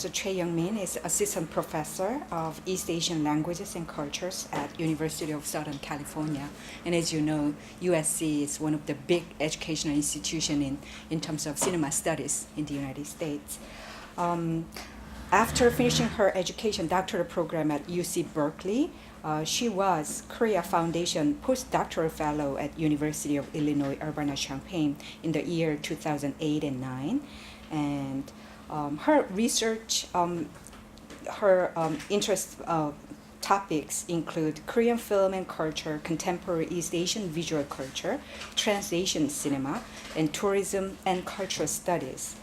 So Choi Young-min is Assistant Professor of East Asian Languages and Cultures at University of Southern California. And as you know, USC is one of the big educational institutions in terms of cinema studies in the United States. After finishing her education doctoral program at UC Berkeley, she was Korea Foundation postdoctoral fellow at University of Illinois Urbana-Champaign in the year 2008 and 9. And her research, her interest topics include Korean film and culture, contemporary East Asian visual culture, Trans-Asian cinema, and tourism and cultural studies.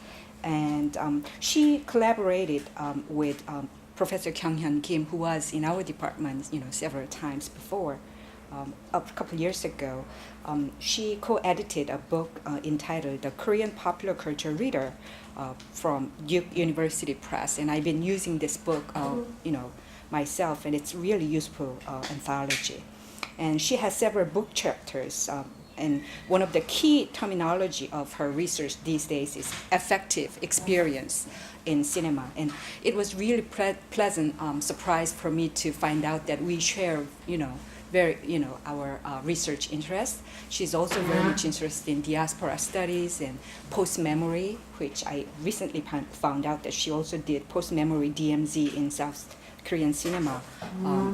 And she collaborated with Professor Kyung-hyun Kim, who was in our department, several times before. A couple years ago, she co-edited a book entitled "The Korean Popular Culture Reader" from Duke University Press, and I've been using this book, myself, and it's really useful anthology. And she has several book chapters. And one of the key terminology of her research these days is affective experience in cinema. And it was really pleasant surprise for me to find out that we share, our research interests. She's also very much interested in diaspora studies and post-memory, which I recently found out that she also did post-memory DMZ in South Korean cinema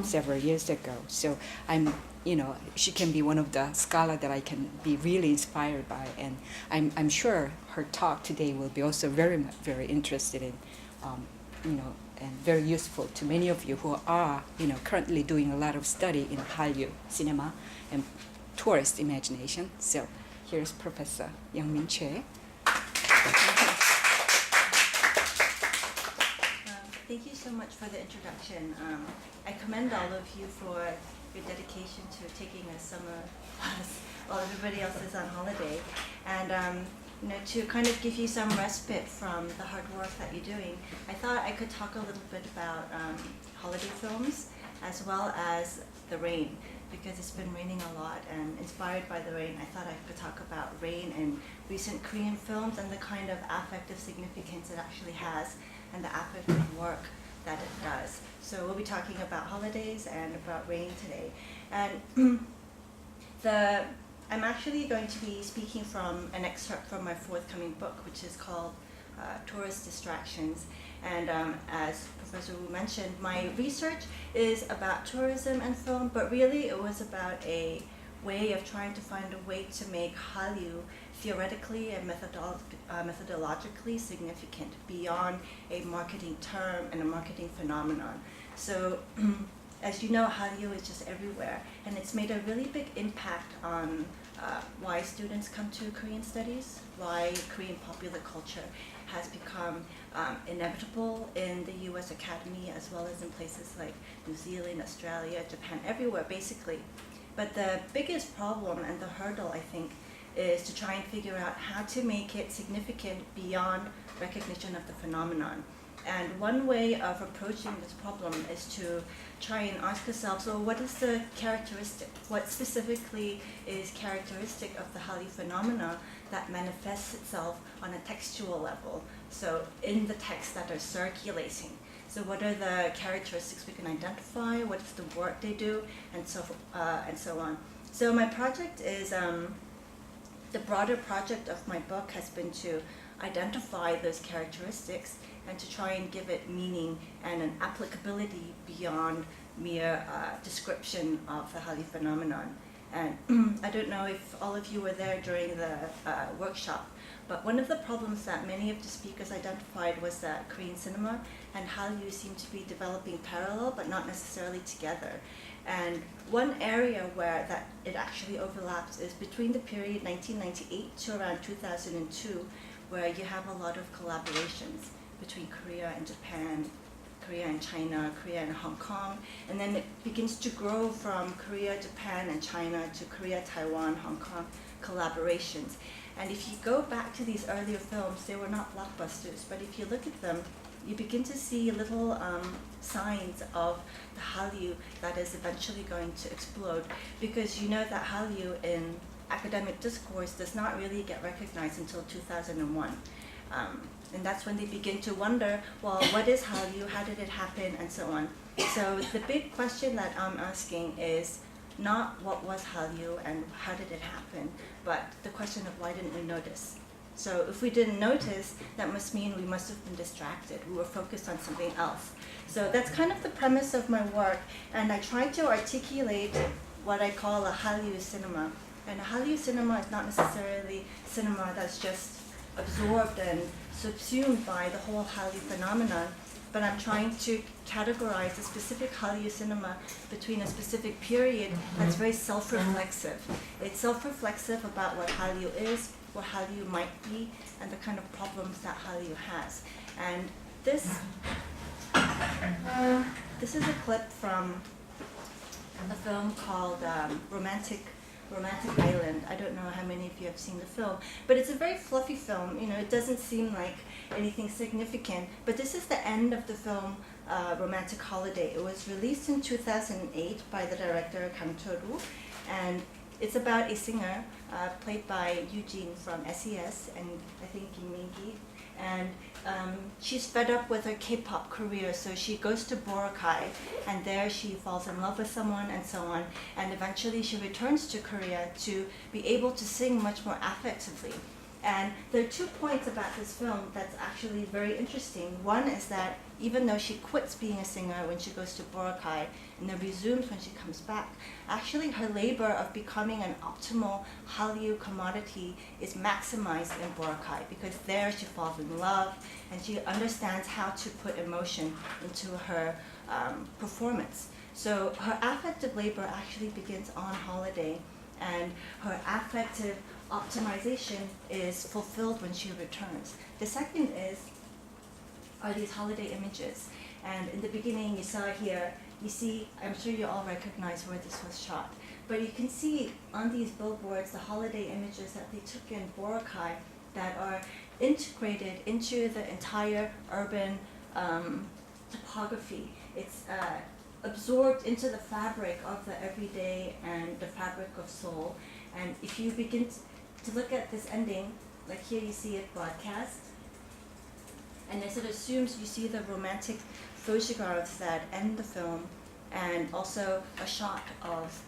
several years ago. So she can be one of the scholars that I can be really inspired by, and I'm sure her talk today will be also very interested in, and very useful to many of you who are, currently doing a lot of study in Hallyu cinema and tourist imagination. So here's Professor Young-min Choi. Thank you so much for the introduction. I commend all of you for your dedication to taking a summer class while everybody else is on holiday, and to kind of give you some respite from the hard work that you're doing. I thought I could talk a little bit about holiday films as well as the rain, because it's been raining a lot, and inspired by the rain, I thought I could talk about rain in recent Korean films and the kind of affective significance it actually has and the affective work that it does. So we'll be talking about holidays and about rain today. And I'm actually going to be speaking from an excerpt from my forthcoming book, which is called Tourist Distractions. And as Professor Wu mentioned, my research is about tourism and film, but really it was about a way of trying to find a way to make Hallyu theoretically and methodologically significant beyond a marketing term and a marketing phenomenon. So as you know, Hallyu is just everywhere, and it's made a really big impact on why students come to Korean studies, why Korean popular culture has become inevitable in the US Academy, as well as in places like New Zealand, Australia, Japan, everywhere basically. But the biggest problem and the hurdle, I think, is to try and figure out how to make it significant beyond recognition of the phenomenon. And one way of approaching this problem is to try and ask ourselves, so what is the characteristic? What specifically is characteristic of the Hallyu phenomena that manifests itself on a textual level? So in the texts that are circulating. So what are the characteristics we can identify? What is the work they do? And so on. So my project is, the broader project of my book has been to identify those characteristics and to try and give it meaning and an applicability beyond mere description of the Hallyu phenomenon. And I don't know if all of you were there during the workshop, but one of the problems that many of the speakers identified was that Korean cinema and Hallyu seem to be developing parallel, but not necessarily together. And one area where that it actually overlaps is between the period 1998 to around 2002, where you have a lot of collaborations between Korea and Japan, Korea and China, Korea and Hong Kong, and then it begins to grow from Korea, Japan, and China to Korea, Taiwan, Hong Kong collaborations. And if you go back to these earlier films, they were not blockbusters, but if you look at them, you begin to see little signs of the Hallyu that is eventually going to explode, because you know that Hallyu in academic discourse does not really get recognized until 2001. And that's when they begin to wonder, well, what is Hallyu, how did it happen, and so on. So the big question that I'm asking is not what was Hallyu and how did it happen, but the question of why didn't we notice? So if we didn't notice, that must mean we must have been distracted. We were focused on something else. So that's kind of the premise of my work, and I try to articulate what I call a Hallyu cinema. And a Hallyu cinema is not necessarily cinema that's just absorbed and subsumed by the whole Hallyu phenomenon, but I'm trying to categorize a specific Hallyu cinema between a specific period that's very self-reflexive. It's self-reflexive about what Hallyu is, what Hallyu might be, and the kind of problems that Hallyu has. And this is a clip from a film called Romantic Island. I don't know how many of you have seen the film, but it's a very fluffy film. You know, it doesn't seem like anything significant, but this is the end of the film Romantic Holiday. It was released in 2008 by the director Kang Cho-ru, and it's about a singer played by Eugene from SES and I think Kim Min-gi, and she's fed up with her K-pop career, so she goes to Boracay, and there she falls in love with someone and so on, and eventually she returns to Korea to be able to sing much more affectively. And there are 2 points about this film that's actually very interesting. One is that even though she quits being a singer when she goes to Boracay and then resumes when she comes back, actually her labor of becoming an optimal Hallyu commodity is maximized in Boracay, because there she falls in love and she understands how to put emotion into her performance. So her affective labor actually begins on holiday, and her affective optimization is fulfilled when she returns. The second are these holiday images. And in the beginning you saw here, you see, I'm sure you all recognize where this was shot, but you can see on these billboards the holiday images that they took in Boracay that are integrated into the entire urban topography. It's absorbed into the fabric of the everyday and the fabric of Seoul. And if you begin to look at this ending, like here you see it broadcast, and as it assumes you see the romantic photographs that end the film, and also a shot of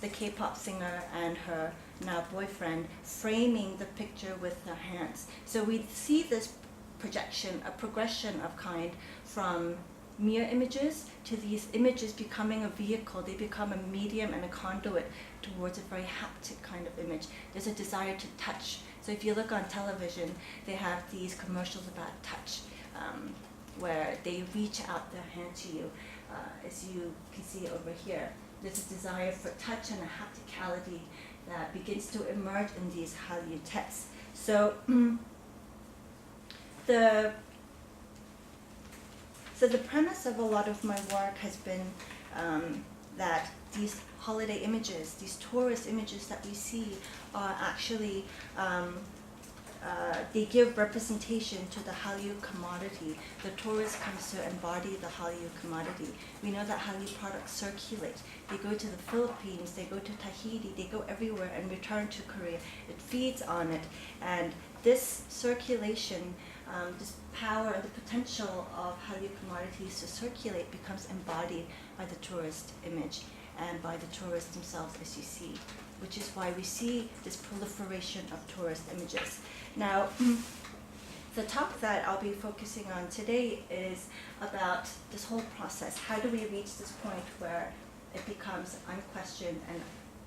the K-pop singer and her now boyfriend framing the picture with their hands. So we see this projection, a progression of kind from mere images to these images becoming a vehicle. They become a medium and a conduit towards a very haptic kind of image. There's a desire to touch. So if you look on television, they have these commercials about touch, where they reach out their hand to you, as you can see over here. There's a desire for touch and a hapticality that begins to emerge in these Hallyu texts. So the premise of a lot of my work has been that these holiday images, these tourist images that we see, are actually they give representation to the Hallyu commodity. The tourist comes to embody the Hallyu commodity. We know that Hallyu products circulate. They go to the Philippines, they go to Tahiti, they go everywhere and return to Korea. It feeds on it. And this circulation, this power and the potential of Hallyu commodities to circulate becomes embodied by the tourist image and by the tourists themselves, as you see, which is why we see this proliferation of tourist images. Now, the talk that I'll be focusing on today is about this whole process. How do we reach this point where it becomes unquestioned and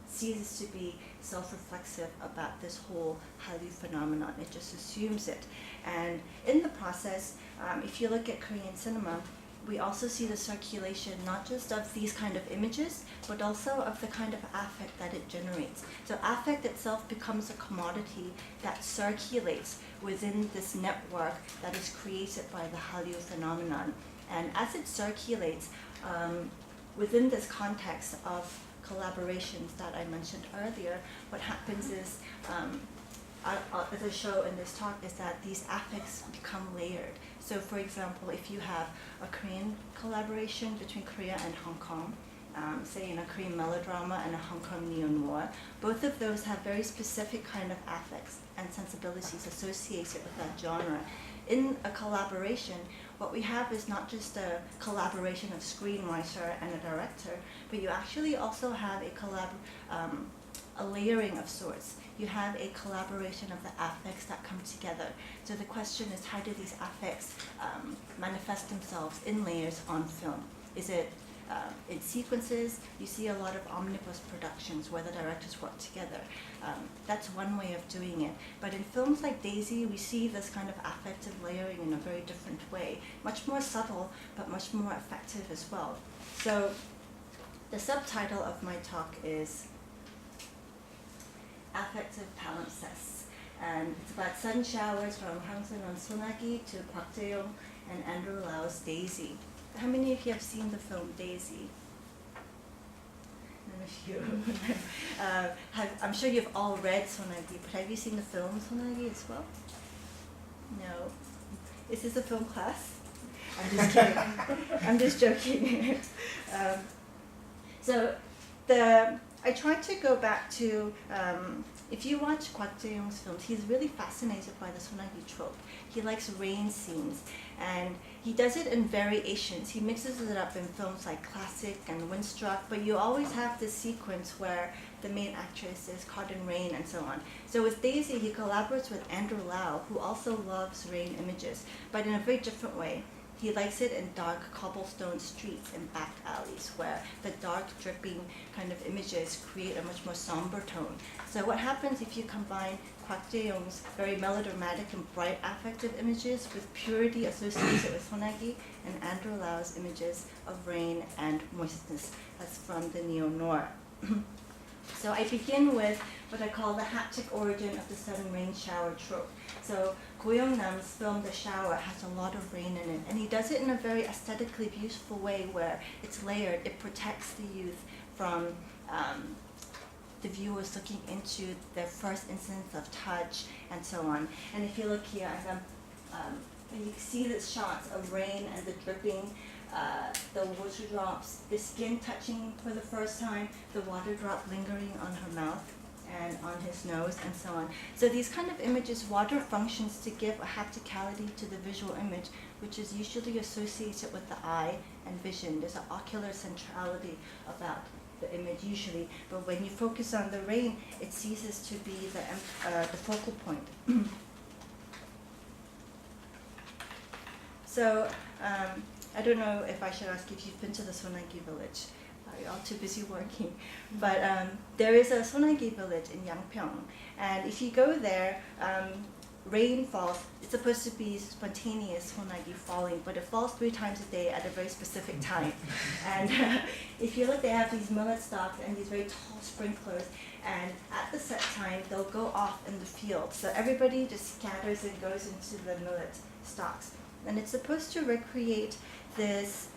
ceases to be self-reflexive about this whole Hallyu phenomenon? It just assumes it. And in the process, if you look at Korean cinema, we also see the circulation not just of these kind of images, but also of the kind of affect that it generates. So affect itself becomes a commodity that circulates within this network that is created by the Hallyu phenomenon. And as it circulates, within this context of collaborations that I mentioned earlier, what happens is, as I show in this talk, is that these affects become layered. So for example, if you have a Korean collaboration between Korea and Hong Kong, say in a Korean melodrama and a Hong Kong neo-noir, both of those have very specific kind of affects and sensibilities associated with that genre. in a collaboration, what we have is not just a collaboration of screenwriter and a director, but you actually also have a layering of sorts. You have a collaboration of the affects that come together. So the question is, how do these affects manifest themselves in layers on film? Is it in sequences? You see a lot of omnibus productions where the directors work together. That's one way of doing it. But in films like Daisy, we see this kind of affective layering in a very different way. Much more subtle, but much more effective as well. So the subtitle of my talk is Affective Palimpsest. And it's about sudden showers from Hang Sun-won's Sonagi to Kwak Jae-yong and Andrew Lau's Daisy. How many of you have seen the film Daisy? None of you. I'm sure you've all read Sonagi, but have you seen the film Sonagi as well? No. Is this a film class? I'm just kidding. I'm just joking. I tried to go back to, if you watch Kwak Jae-yong's films, he's really fascinated by the Sonagi trope. He likes rain scenes, and he does it in variations. He mixes it up in films like Classic and Windstruck, but you always have this sequence where the main actress is caught in rain and so on. So with Daisy, he collaborates with Andrew Lau, who also loves rain images, but in a very different way. He likes it in dark cobblestone streets and back alleys where the dark dripping kind of images create a much more somber tone. So what happens if you combine Kwak Jae-yong's very melodramatic and bright affective images with purity associated with Sonagi and Andrew Lau's images of rain and moistness? That's from the neo-noir. So I begin with what I call the haptic origin of the sudden rain shower trope. So Go Young-nam's film The Shower has a lot of rain in it, and he does it in a very aesthetically beautiful way where it's layered. It protects the youth from the viewers looking into their first instance of touch and so on. And if you look here, you can see the shots of rain and the dripping, the water drops, the skin touching for the first time, the water drop lingering on her mouth and on his nose, and so on. So these kind of images, water functions to give a hapticality to the visual image, which is usually associated with the eye and vision. There's an ocular centrality about the image usually, but when you focus on the rain, it ceases to be the focal point. So I don't know if I should ask if you've been to the Sonagi village. You're all too busy working. But there is a Sonagi village in Yangpyeong. And if you go there, rain falls. It's supposed to be spontaneous Sonagi falling, but it falls 3 times a day at a very specific time. And if you look, they have these millet stalks and these very tall sprinklers. And at the set time, they'll go off in the field. So everybody just scatters and goes into the millet stalks. And it's supposed to recreate this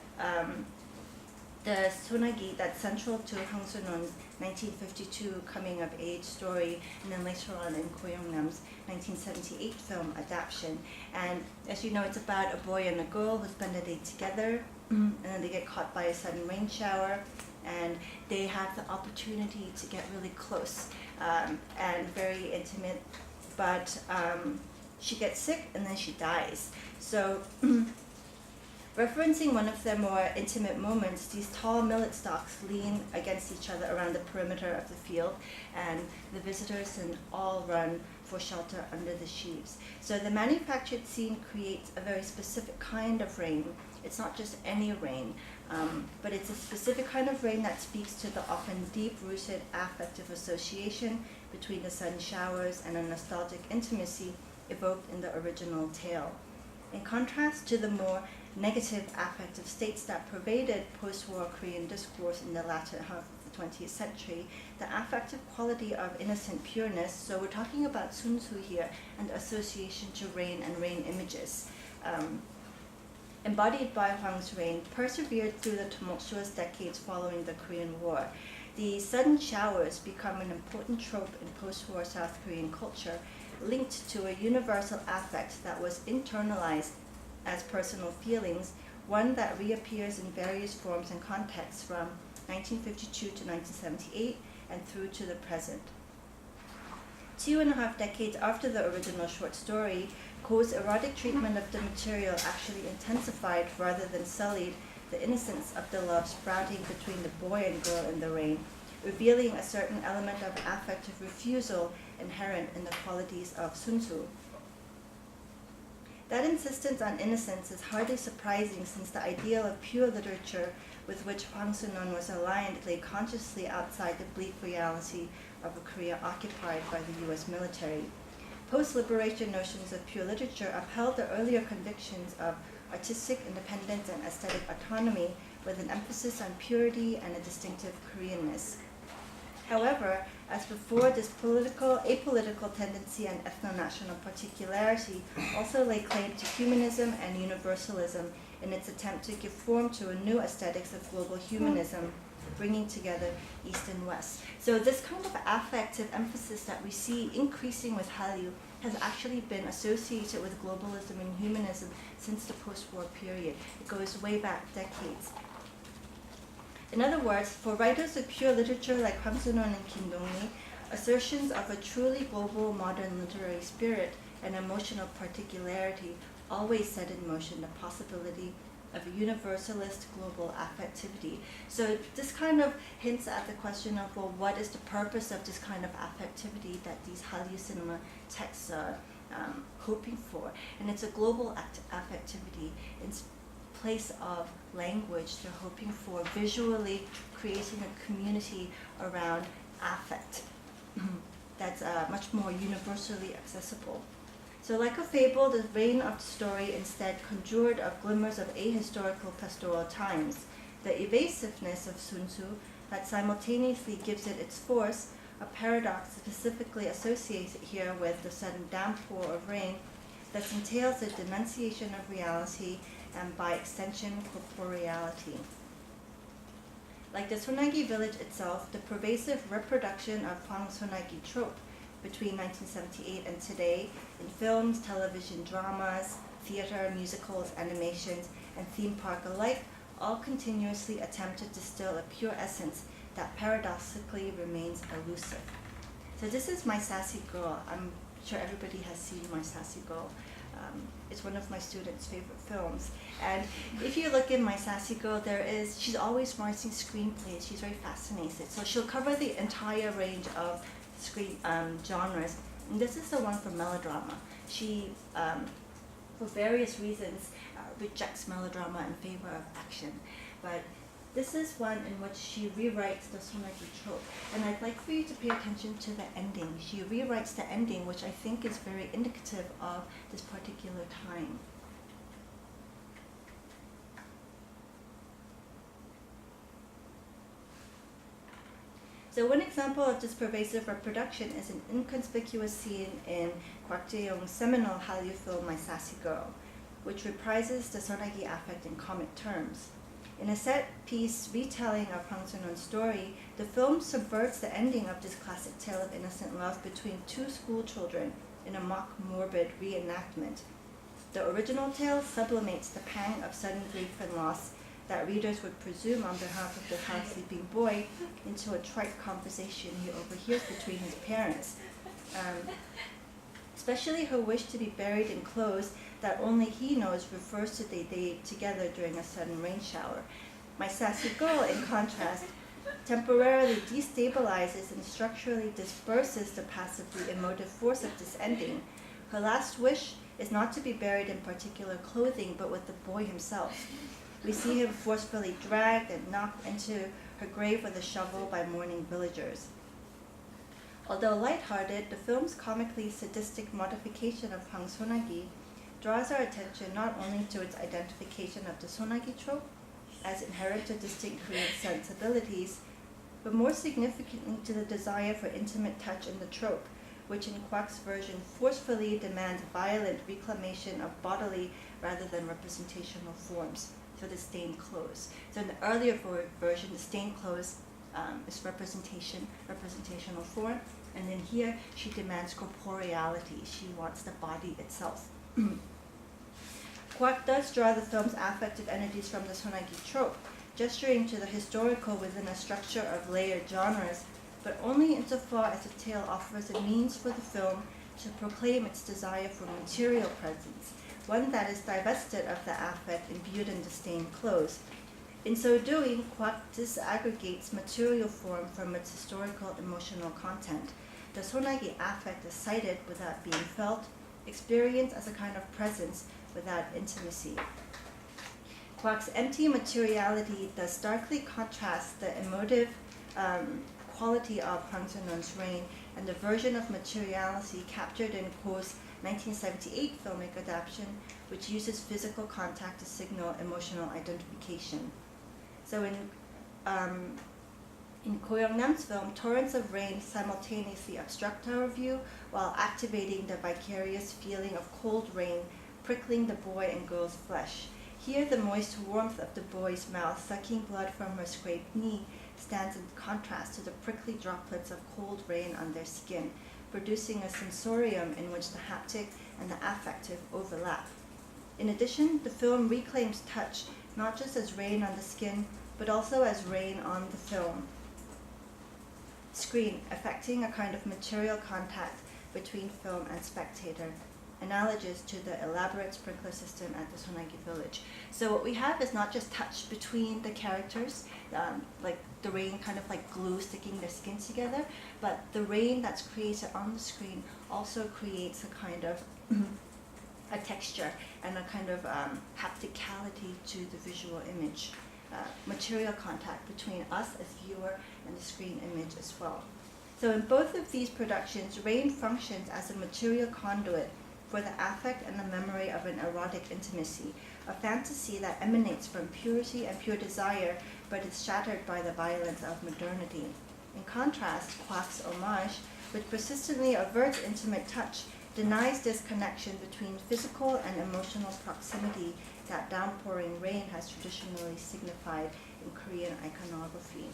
the Sonagi that's central to Hang Sun-won's 1952 coming-of-age story, and then later on in Go Young-nam's 1978 film adaptation. And as you know, it's about a boy and a girl who spend a day together, and then they get caught by a sudden rain shower, and they have the opportunity to get really close and very intimate, but she gets sick and then she dies. So referencing one of their more intimate moments, these tall millet stalks lean against each other around the perimeter of the field, and the visitors can all run for shelter under the sheaves. So the manufactured scene creates a very specific kind of rain. It's not just any rain, but it's a specific kind of rain that speaks to the often deep-rooted affective association between the sudden showers and a nostalgic intimacy evoked in the original tale. In contrast to the more negative affective states that pervaded post-war Korean discourse in the latter half of the 20th century, the affective quality of innocent pureness, so we're talking about sunsu here, and association to rain and rain images, embodied by Hwang's rain, persevered through the tumultuous decades following the Korean War. The sudden showers become an important trope in post-war South Korean culture, linked to a universal affect that was internalized as personal feelings, one that reappears in various forms and contexts from 1952 to 1978 and through to the present. 2.5 decades after the original short story, Ko's erotic treatment of the material actually intensified rather than sullied the innocence of the love sprouting between the boy and girl in the rain, revealing a certain element of affective refusal inherent in the qualities of Sunsu. That insistence on innocence is hardly surprising, since the ideal of pure literature with which Hwang Sun-won was aligned lay consciously outside the bleak reality of a Korea occupied by the U.S. military. Post-liberation notions of pure literature upheld the earlier convictions of artistic independence and aesthetic autonomy, with an emphasis on purity and a distinctive Koreanness. However, as before, this apolitical tendency and ethno-national particularity also lay claim to humanism and universalism in its attempt to give form to a new aesthetics of global humanism, bringing together East and West. So this kind of affective emphasis that we see increasing with Hallyu has actually been associated with globalism and humanism since the post-war period. It goes way back decades. In other words, for writers of pure literature like Hwang Sun-won and Kim Dong-mi, assertions of a truly global modern literary spirit and emotional particularity always set in motion the possibility of a universalist global affectivity. So this kind of hints at the question of, well, what is the purpose of this kind of affectivity that these Hallyu cinema texts are hoping for? And it's a global affectivity in place of language. They're hoping for visually creating a community around affect that's much more universally accessible. So like a fable, the vein of the story instead conjured up glimmers of ahistorical pastoral times. The evasiveness of Sun Tzu that simultaneously gives it its force, a paradox specifically associated here with the sudden downpour of rain that entails the denunciation of reality and by extension corporeality. Like the Sonagi village itself, the pervasive reproduction of Hwang Sonagi trope between 1978 and today in films, television dramas, theater, musicals, animations, and theme park alike all continuously attempt to distill a pure essence that paradoxically remains elusive. So this is My Sassy Girl. I'm sure everybody has seen My Sassy Girl. It's one of my students' favorite films. And if you look in My Sassy Girl, she's always writing screenplays. She's very fascinated. So she'll cover the entire range of screen genres. And this is the one for melodrama. She, for various reasons, rejects melodrama in favor of action. But this is one in which she rewrites the Sonagi trope. And I'd like for you to pay attention to the ending. She rewrites the ending, which I think is very indicative of this particular time. So one example of this pervasive reproduction is an inconspicuous scene in Kwak Jae-young's seminal Hallyu film My Sassy Girl, which reprises the Sonagi affect in comic terms. In a set-piece retelling of Hwang Sun-won's story, the film subverts the ending of this classic tale of innocent love between two school children in a mock-morbid reenactment. The original tale sublimates the pang of sudden grief and loss that readers would presume on behalf of the half-sleeping boy into a trite conversation he overhears between his parents. Especially her wish to be buried in clothes that only he knows refers to the day together during a sudden rain shower. My Sassy Girl, in contrast, temporarily destabilizes and structurally disperses the passively emotive force of this ending. Her last wish is not to be buried in particular clothing, but with the boy himself. We see him forcefully dragged and knocked into her grave with a shovel by mourning villagers. Although lighthearted, the film's comically sadistic modification of Hwang Sonagi draws our attention not only to its identification of the Sonagi trope as inherent to distinct Korean sensibilities, but more significantly to the desire for intimate touch in the trope, which in Kwak's version forcefully demands violent reclamation of bodily rather than representational forms. So the stained clothes. So in the earlier version, the stained clothes is representational form, and then here she demands corporeality. She wants the body itself. Kwak does draw the film's affective energies from the Sonagi trope, gesturing to the historical within a structure of layered genres, but only insofar as the tale offers a means for the film to proclaim its desire for material presence, one that is divested of the affect imbued in disdained clothes. In so doing, Kwak disaggregates material form from its historical emotional content. The Sonagi affect is cited without being felt, experienced as a kind of presence without intimacy. Kwak's empty materiality thus starkly contrasts the emotive quality of Hwang Sun-won's reign and the version of materiality captured in Ko's 1978 filmic adaptation, which uses physical contact to signal emotional identification. So in Ko Young-nam's film, torrents of rain simultaneously obstruct our view while activating the vicarious feeling of cold rain prickling the boy and girl's flesh. Here, the moist warmth of the boy's mouth sucking blood from her scraped knee stands in contrast to the prickly droplets of cold rain on their skin, producing a sensorium in which the haptic and the affective overlap. In addition, the film reclaims touch not just as rain on the skin, but also as rain on the film screen, affecting a kind of material contact between film and spectator, analogous to the elaborate sprinkler system at the Sonagi village. So what we have is not just touch between the characters, like the rain kind of like glue sticking their skin together, but the rain that's created on the screen also creates a kind of a texture and a kind of hapticality to the visual image. Material contact between us as viewer and the screen image as well. So in both of these productions, rain functions as a material conduit for the affect and the memory of an erotic intimacy, a fantasy that emanates from purity and pure desire, but is shattered by the violence of modernity. In contrast, Kwak's homage, which persistently averts intimate touch, denies this connection between physical and emotional proximity that downpouring rain has traditionally signified in Korean iconography.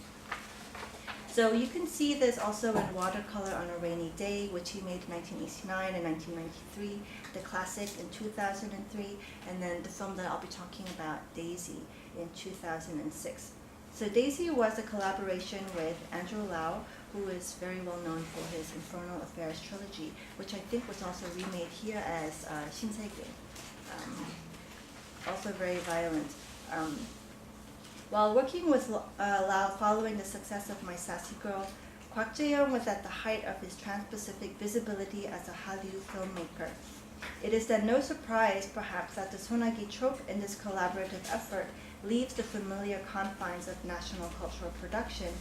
So you can see this also in Watercolor on a Rainy Day, which he made in 1989 and 1993, the classic in 2003, and then the film that I'll be talking about, Daisy, in 2006. So Daisy was a collaboration with Andrew Lau, who is very well known for his Infernal Affairs trilogy, which I think was also remade here as Shinsegue, also very violent. While working with Lau following the success of My Sassy Girl, Kwak Jae-young was at the height of his trans-Pacific visibility as a Hallyu filmmaker. It is then no surprise, perhaps, that the Sonagi trope in this collaborative effort leaves the familiar confines of national cultural production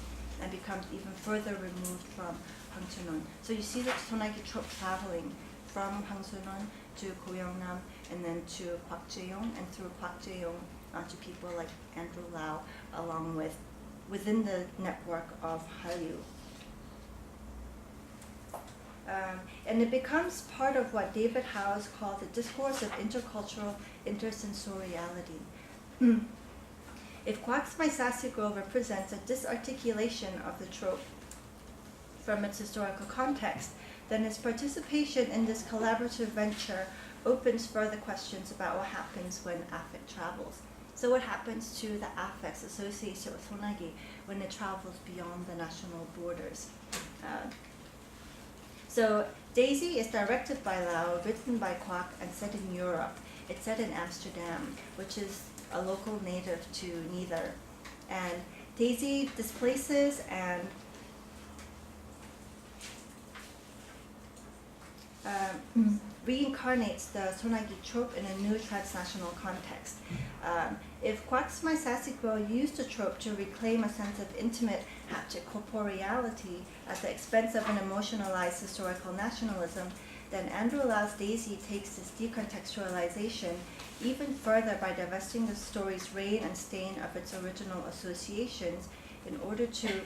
and becomes even further removed from Hwang Sun-won. So you see the Sonagi trope traveling from Hwang Sun-won to Ko Young-nam and then to Kwak Jae-young, and through Kwak Jae-young to people like Andrew Lau, along with within the network of Hallyu. And it becomes part of what David Howes called the discourse of intercultural intersensoriality. If Kwak's My Sassy Girl represents a disarticulation of the trope from its historical context, then its participation in this collaborative venture opens further questions about what happens when affect travels. So what happens to the affects associated with Sonagi when it travels beyond the national borders? So Daisy is directed by Lau, written by Kwak, and set in Europe. It's set in Amsterdam, which is a local native to neither. And Daisy displaces and reincarnates the Sonagi trope in a new transnational context. If Kwak's My Sassy Girl used the trope to reclaim a sense of intimate haptic corporeality at the expense of an emotionalized historical nationalism, then Andrew Lau's Daisy takes this decontextualization even further by divesting the story's reign and stain of its original associations in order to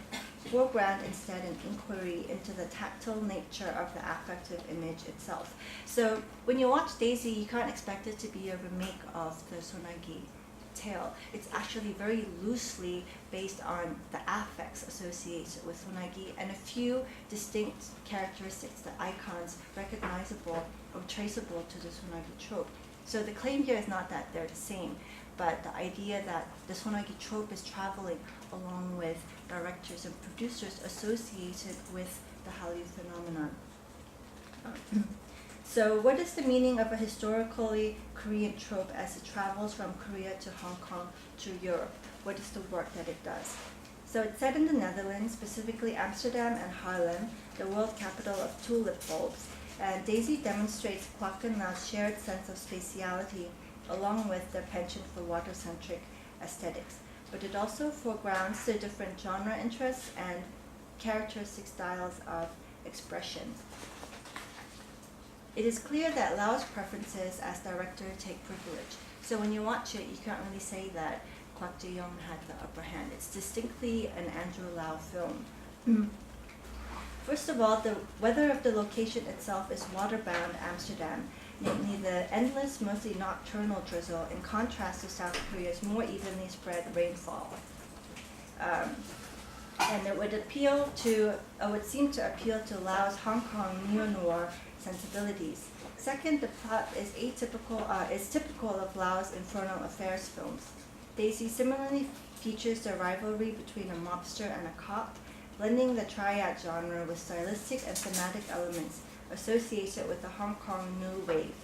foreground instead an inquiry into the tactile nature of the affective image itself. So when you watch Daisy, you can't expect it to be a remake of the Sonagi tale. It's actually very loosely based on the affects associated with Sonagi and a few distinct characteristics, the icons recognizable or traceable to the Sonagi trope. So the claim here is not that they're the same, but the idea that the Sonagi trope is traveling along with directors and producers associated with the Hallyu phenomenon. So what is the meaning of a historically Korean trope as it travels from Korea to Hong Kong to Europe? What is the work that it does? So it's set in the Netherlands, specifically Amsterdam and Haarlem, the world capital of tulip bulbs. And Daisy demonstrates Kwak and Lau's shared sense of spatiality along with their penchant for water-centric aesthetics. But it also foregrounds their different genre interests and characteristic styles of expression. It is clear that Lau's preferences as director take privilege. So when you watch it, you can't really say that Kwak Jae-yong had the upper hand. It's distinctly an Andrew Lau film. First of all, the weather of the location itself is waterbound Amsterdam, namely the endless, mostly nocturnal drizzle, in contrast to South Korea's more evenly spread rainfall. And it would seem to appeal to Lau's Hong Kong neo-noir sensibilities. Second, the plot is typical of Lau's infernal affairs films. Daisy similarly features the rivalry between a mobster and a cop, blending the triad genre with stylistic and thematic elements associated with the Hong Kong New Wave.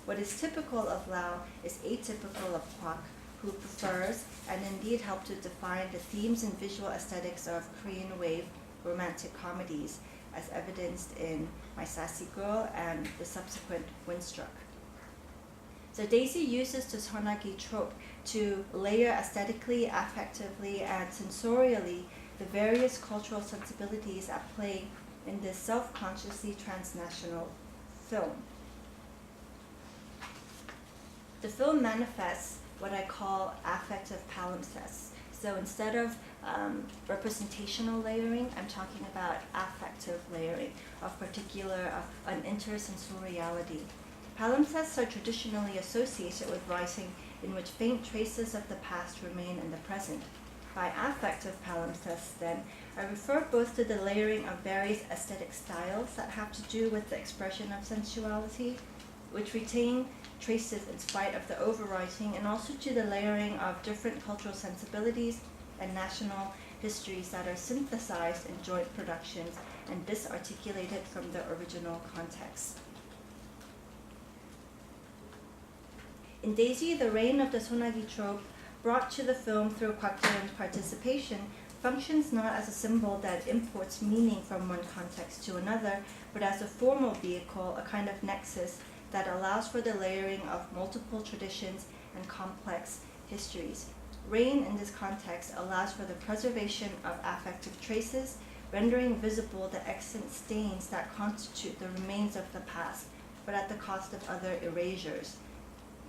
What is typical of Lau is atypical of Kwak, who prefers and indeed helped to define the themes and visual aesthetics of Korean Wave romantic comedies, as evidenced in My Sassy Girl and the subsequent Windstruck. So Daisy uses the Sonagi trope to layer aesthetically, affectively, and sensorially the various cultural sensibilities at play in this self-consciously transnational film. The film manifests what I call affective palimpsests. So instead of representational layering, I'm talking about affective layering of an intersensoriality. Palimpsests are traditionally associated with writing in which faint traces of the past remain in the present. By affective palimpsests, then, I refer both to the layering of various aesthetic styles that have to do with the expression of sensuality, which retain traces in spite of the overwriting, and also to the layering of different cultural sensibilities and national histories that are synthesized in joint productions and disarticulated from the original context. In Daisy, the reign of the Sonagi trope, brought to the film through Kwak Jae-yong's participation, functions not as a symbol that imports meaning from one context to another, but as a formal vehicle, a kind of nexus that allows for the layering of multiple traditions and complex histories. Reign in this context allows for the preservation of affective traces, rendering visible the extant stains that constitute the remains of the past, but at the cost of other erasures.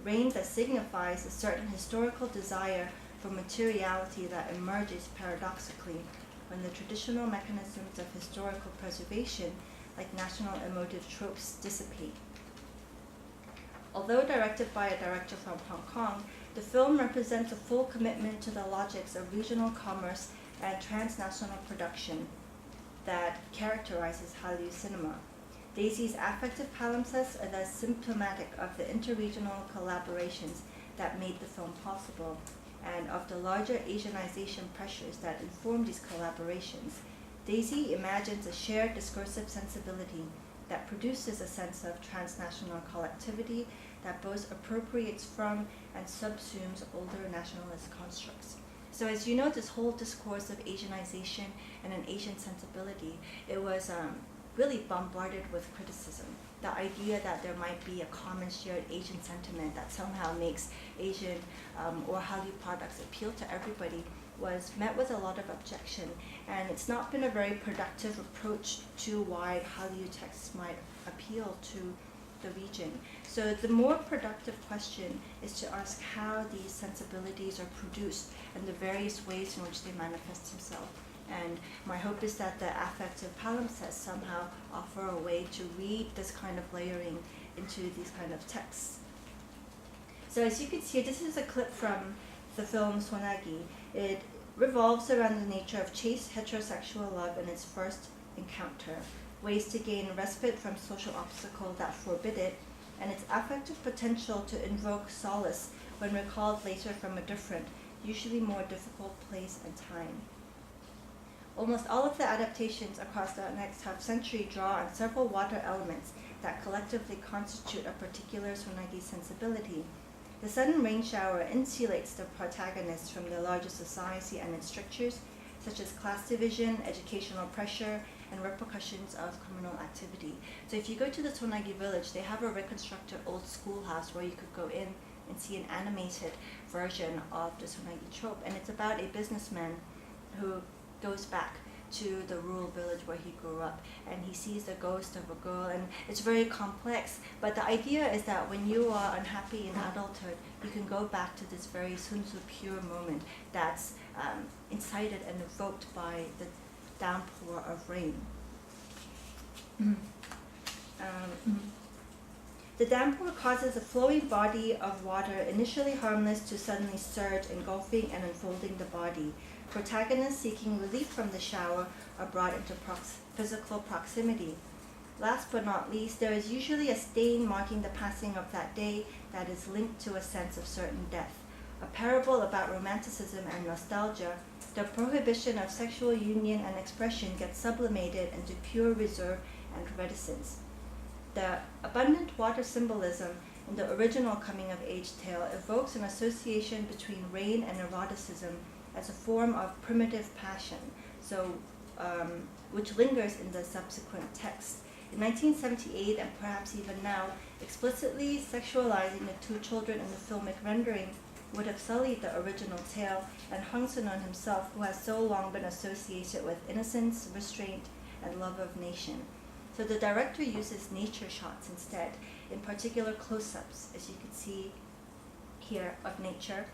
Reign that signifies a certain historical desire for materiality that emerges paradoxically when the traditional mechanisms of historical preservation, like national emotive tropes, dissipate. Although directed by a director from Hong Kong, the film represents a full commitment to the logics of regional commerce and transnational production that characterizes Hallyu cinema. Daisy's affective palimpsests are thus symptomatic of the interregional collaborations that made the film possible, and of the larger Asianization pressures that inform these collaborations. Daisy imagines a shared discursive sensibility that produces a sense of transnational collectivity that both appropriates from and subsumes older nationalist constructs. So as you know, this whole discourse of Asianization and an Asian sensibility, it was really bombarded with criticism. The idea that there might be a common shared Asian sentiment that somehow makes Asian or Hallyu products appeal to everybody was met with a lot of objection, and it's not been a very productive approach to why Hallyu texts might appeal to the region. So the more productive question is to ask how these sensibilities are produced and the various ways in which they manifest themselves. And my hope is that the affective palimpsests somehow offer a way to read this kind of layering into these kind of texts. So as you can see, this is a clip from the film Sonagi. It revolves around the nature of chaste heterosexual love in its first encounter, ways to gain respite from social obstacles that forbid it, and its affective potential to invoke solace when recalled later from a different, usually more difficult place and time. Almost all of the adaptations across the next half-century draw on several water elements that collectively constitute a particular Sonagi sensibility. The sudden rain shower insulates the protagonist from the larger society and its strictures, such as class division, educational pressure, and repercussions of criminal activity. So if you go to the Sonagi village, they have a reconstructed old schoolhouse where you could go in and see an animated version of the Sonagi trope. And it's about a businessman who goes back to the rural village where he grew up, and he sees the ghost of a girl, and it's very complex. But the idea is that when you are unhappy in adulthood, you can go back to this very Sun Tzu pure moment that's incited and evoked by the downpour of rain. The downpour causes a flowing body of water, initially harmless, to suddenly surge, engulfing and unfolding the body. Protagonists seeking relief from the shower are brought into physical proximity. Last but not least, there is usually a stain marking the passing of that day that is linked to a sense of certain death. A parable about romanticism and nostalgia, the prohibition of sexual union and expression gets sublimated into pure reserve and reticence. The abundant water symbolism in the original coming-of-age tale evokes an association between rain and eroticism as a form of primitive passion, which lingers in the subsequent text. In 1978, and perhaps even now, explicitly sexualizing the two children in the filmic rendering would have sullied the original tale and Hong Sun-on himself, who has so long been associated with innocence, restraint, and love of nation. So the director uses nature shots instead, in particular close-ups, as you can see here, of nature,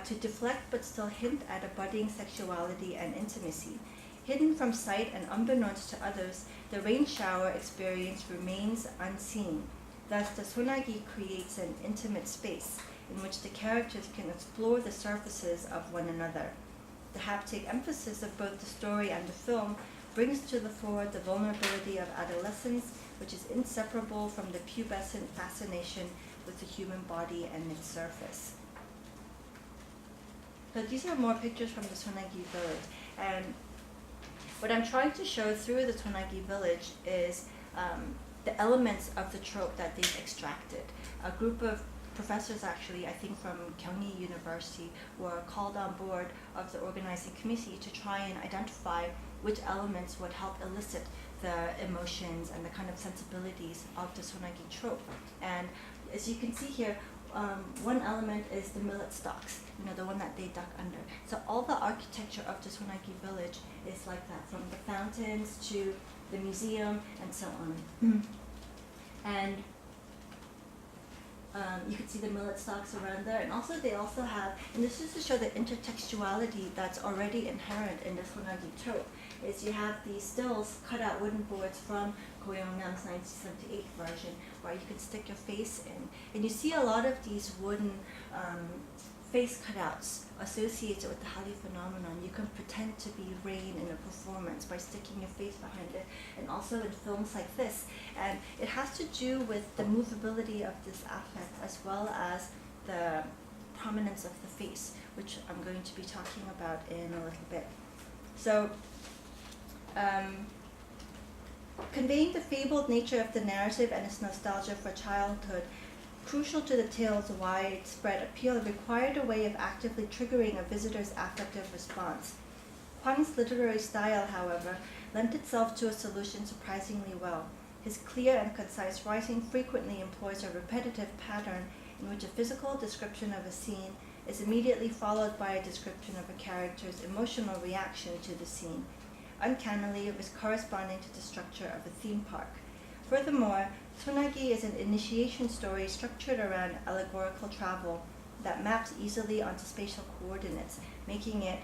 to deflect but still hint at a budding sexuality and intimacy. Hidden from sight and unbeknownst to others, the rain shower experience remains unseen. Thus, the Sonagi creates an intimate space in which the characters can explore the surfaces of one another. The haptic emphasis of both the story and the film brings to the fore the vulnerability of adolescence, which is inseparable from the pubescent fascination with the human body and its surface. So these are more pictures from the Sonagi village, and what I'm trying to show through the Sonagi village is the elements of the trope that they've extracted. A group of professors, actually, I think from Gyeonggi University, were called on board of the organizing committee to try and identify which elements would help elicit the emotions and the kind of sensibilities of the Sonagi trope. And as you can see here, one element is the millet stalks, the one that they duck under. So all the architecture of the Sonagi village is like that, from the fountains to the museum and so on. And you can see the millet stalks around there, and also they also have, and this is to show the intertextuality that's already inherent in the Sonagi trope, is you have these stills, cut out wooden boards from Ko Young-nam's 1978 version, where you can stick your face in. And you see a lot of these wooden face cutouts associated with the Hallyu phenomenon. You can pretend to be rain in a performance by sticking your face behind it, and also in films like this. And it has to do with the movability of this affect as well as the prominence of the face, which I'm going to be talking about in a little bit. So, conveying the fabled nature of the narrative and its nostalgia for childhood, crucial to the tale's widespread appeal, required a way of actively triggering a visitor's affective response. Hwang's literary style, however, lent itself to a solution surprisingly well. His clear and concise writing frequently employs a repetitive pattern in which a physical description of a scene is immediately followed by a description of a character's emotional reaction to the scene. Uncannily, it was corresponding to the structure of a theme park. Furthermore, Sonagi is an initiation story structured around allegorical travel that maps easily onto spatial coordinates, making it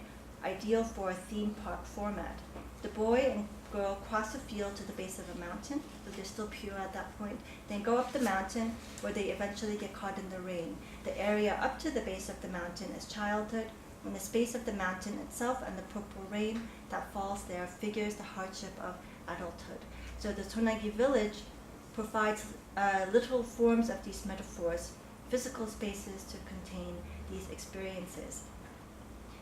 ideal for a theme park format. The boy and girl cross a field to the base of a mountain, but they're still pure at that point, then go up the mountain where they eventually get caught in the rain. The area up to the base of the mountain is childhood, and the space of the mountain itself and the purple rain that falls there figures the hardship of adulthood. So the Sonagi village provides literal forms of these metaphors, physical spaces to contain these experiences.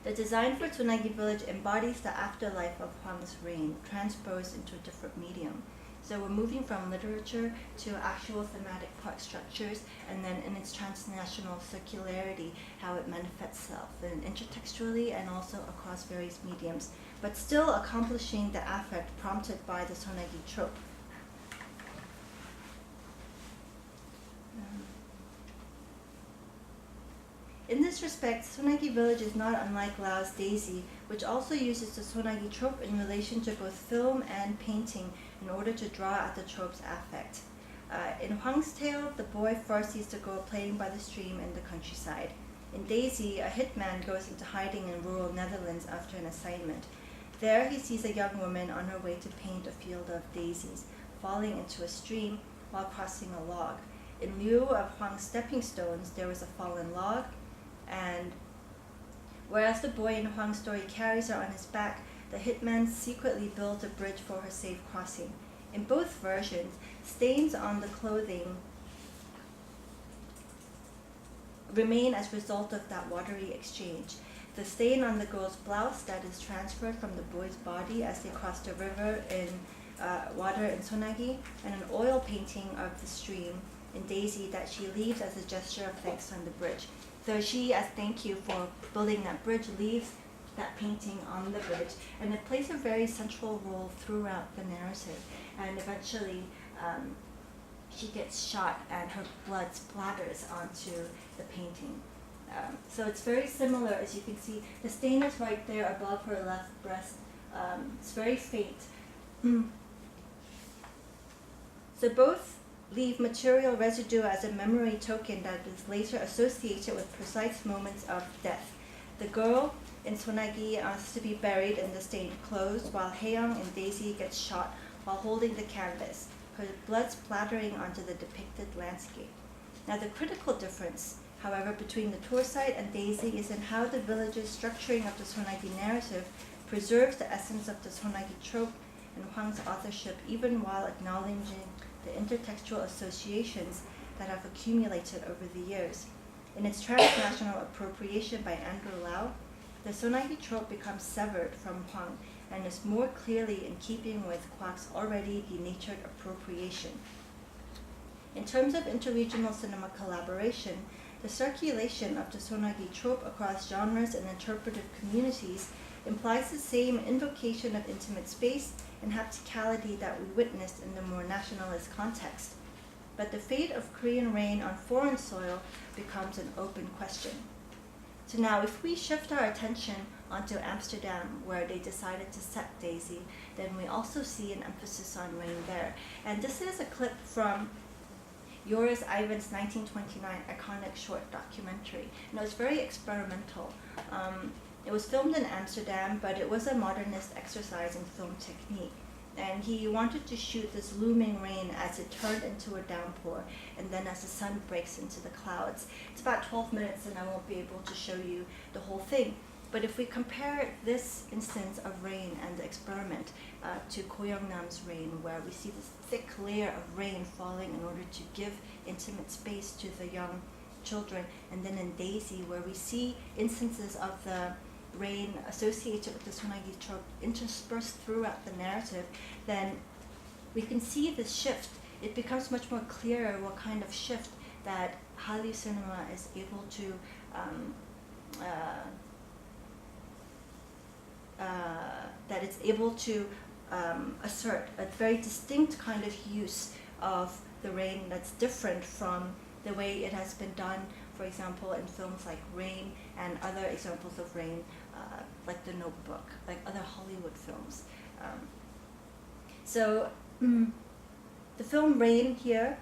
The design for Sonagi village embodies the afterlife of Hwang's reign, transposed into a different medium. So we're moving from literature to actual thematic part structures, and then in its transnational circularity, how it manifests itself and intertextually and also across various mediums, but still accomplishing the affect prompted by the sonagi trope. In this respect, Sonagi Village is not unlike Lao's Daisy, which also uses the Sonagi trope in relation to both film and painting in order to draw at the trope's affect. In Huang's tale, the boy first sees the girl playing by the stream in the countryside. In Daisy, a hitman goes into hiding in rural Netherlands after an assignment. There, he sees a young woman on her way to paint a field of daisies, falling into a stream while crossing a log. In lieu of Huang's stepping stones, there was a fallen log, and whereas the boy in Huang's story carries her on his back, the hitman secretly builds a bridge for her safe crossing. In both versions, stains on the clothing remain as a result of that watery exchange. The stain on the girl's blouse that is transferred from the boy's body as they cross the river in water in Sonagi, and an oil painting of the stream in Daisy that she leaves as a gesture of thanks on the bridge. So she, as thank you for building that bridge, leaves that painting on the bridge, and it plays a very central role throughout the narrative. And eventually, she gets shot, and her blood splatters onto the painting. So it's very similar, as you can see. The stain is right there above her left breast. It's very faint. So both leave material residue as a memory token that is later associated with precise moments of death. The girl in Sonagi asks to be buried in the stained clothes, while Haeyoung in Daisy gets shot while holding the canvas, her blood splattering onto the depicted landscape. Now the critical difference, however, between the tour site and Daisy is in how the village's structuring of the Sonagi narrative preserves the essence of the Sonagi trope and Huang's authorship, even while acknowledging the intertextual associations that have accumulated over the years. In its transnational appropriation by Andrew Lau, the Sonagi trope becomes severed from Huang and is more clearly in keeping with Kwak's already denatured appropriation. In terms of interregional cinema collaboration, the circulation of the Sonagi trope across genres and interpretive communities implies the same invocation of intimate space and hapticality that we witnessed in the more nationalist context. But the fate of Korean rain on foreign soil becomes an open question. So now, if we shift our attention onto Amsterdam, where they decided to set Daisy, then we also see an emphasis on rain there. And this is a clip from Joris Ivan's 1929 iconic short documentary. And it was very experimental. It was filmed in Amsterdam, but it was a modernist exercise in film technique. And he wanted to shoot this looming rain as it turned into a downpour, and then as the sun breaks into the clouds. It's about 12 minutes, and I won't be able to show you the whole thing. But if we compare this instance of rain and the experiment to Ko Young-nam's rain, where we see this thick layer of rain falling in order to give intimate space to the young children, and then in Daisy, where we see instances of the rain associated with the Sonagi trope interspersed throughout the narrative, then we can see this shift. It becomes much more clear what kind of shift that Hallyu cinema is able to assert a very distinct kind of use of the rain that's different from the way it has been done, for example, in films like Rain and other examples of rain, like The Notebook, like other Hollywood films. The film Rain here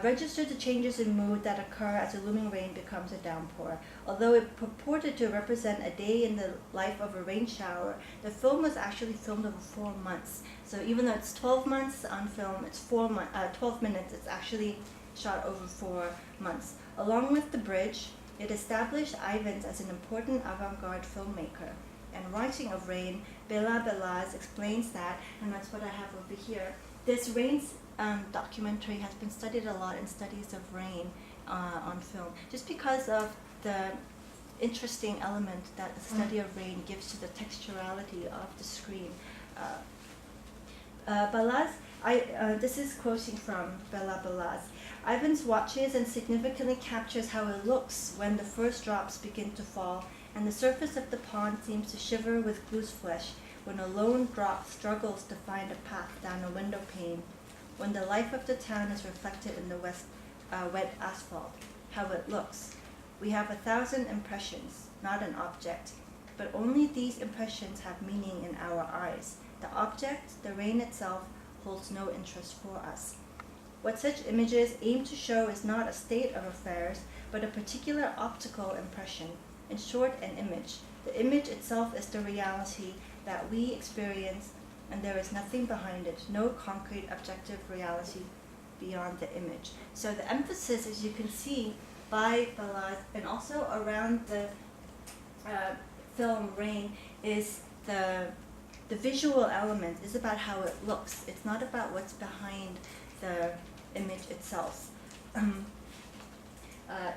registers the changes in mood that occur as a looming rain becomes a downpour. Although it purported to represent a day in the life of a rain shower, the film was actually filmed over 4 months. So even though it's 12 months on film, it's 12 minutes, it's actually shot over 4 months. Along with The Bridge, it established Ivans as an important avant-garde filmmaker. And writing of Rain, Bela Belaz explains that, and that's what I have over here. This Rain documentary has been studied a lot in studies of rain on film, just because of the interesting element that the study of rain gives to the texturality of the screen. Balaz This is quoting from Bella Balaz. Ivans watches and significantly captures how it looks when the first drops begin to fall, and the surface of the pond seems to shiver with goose flesh when a lone drop struggles to find a path down a window pane, when the life of the town is reflected in the wet asphalt, how it looks. We have 1,000 impressions, not an object, but only these impressions have meaning in our eyes. The object, the rain itself, holds no interest for us. What such images aim to show is not a state of affairs, but a particular optical impression. In short, an image. The image itself is the reality that we experience, and there is nothing behind it, no concrete objective reality beyond the image. So the emphasis, as you can see, by Balaz and also around the film Rain, is the visual element is about how it looks. It's not about what's behind the image itself.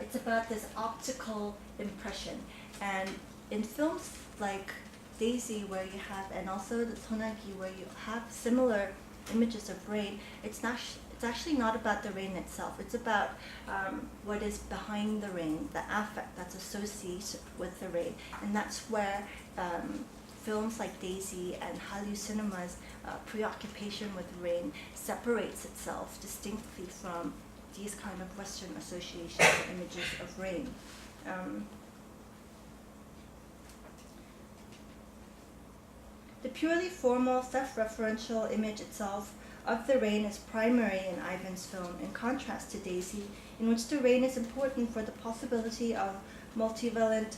It's about this optical impression. And in films like Daisy, where you have, and also the Sonagi, where you have similar images of rain, it's actually not about the rain itself. It's about what is behind the rain, the affect that's associated with the rain. And that's where films like Daisy and Hallyu cinema's preoccupation with rain separates itself distinctly from these kind of Western associations or images of rain. The purely formal, self-referential image itself of the rain is primary in Ivan's film, in contrast to Daisy, in which the rain is important for the possibility of multivalent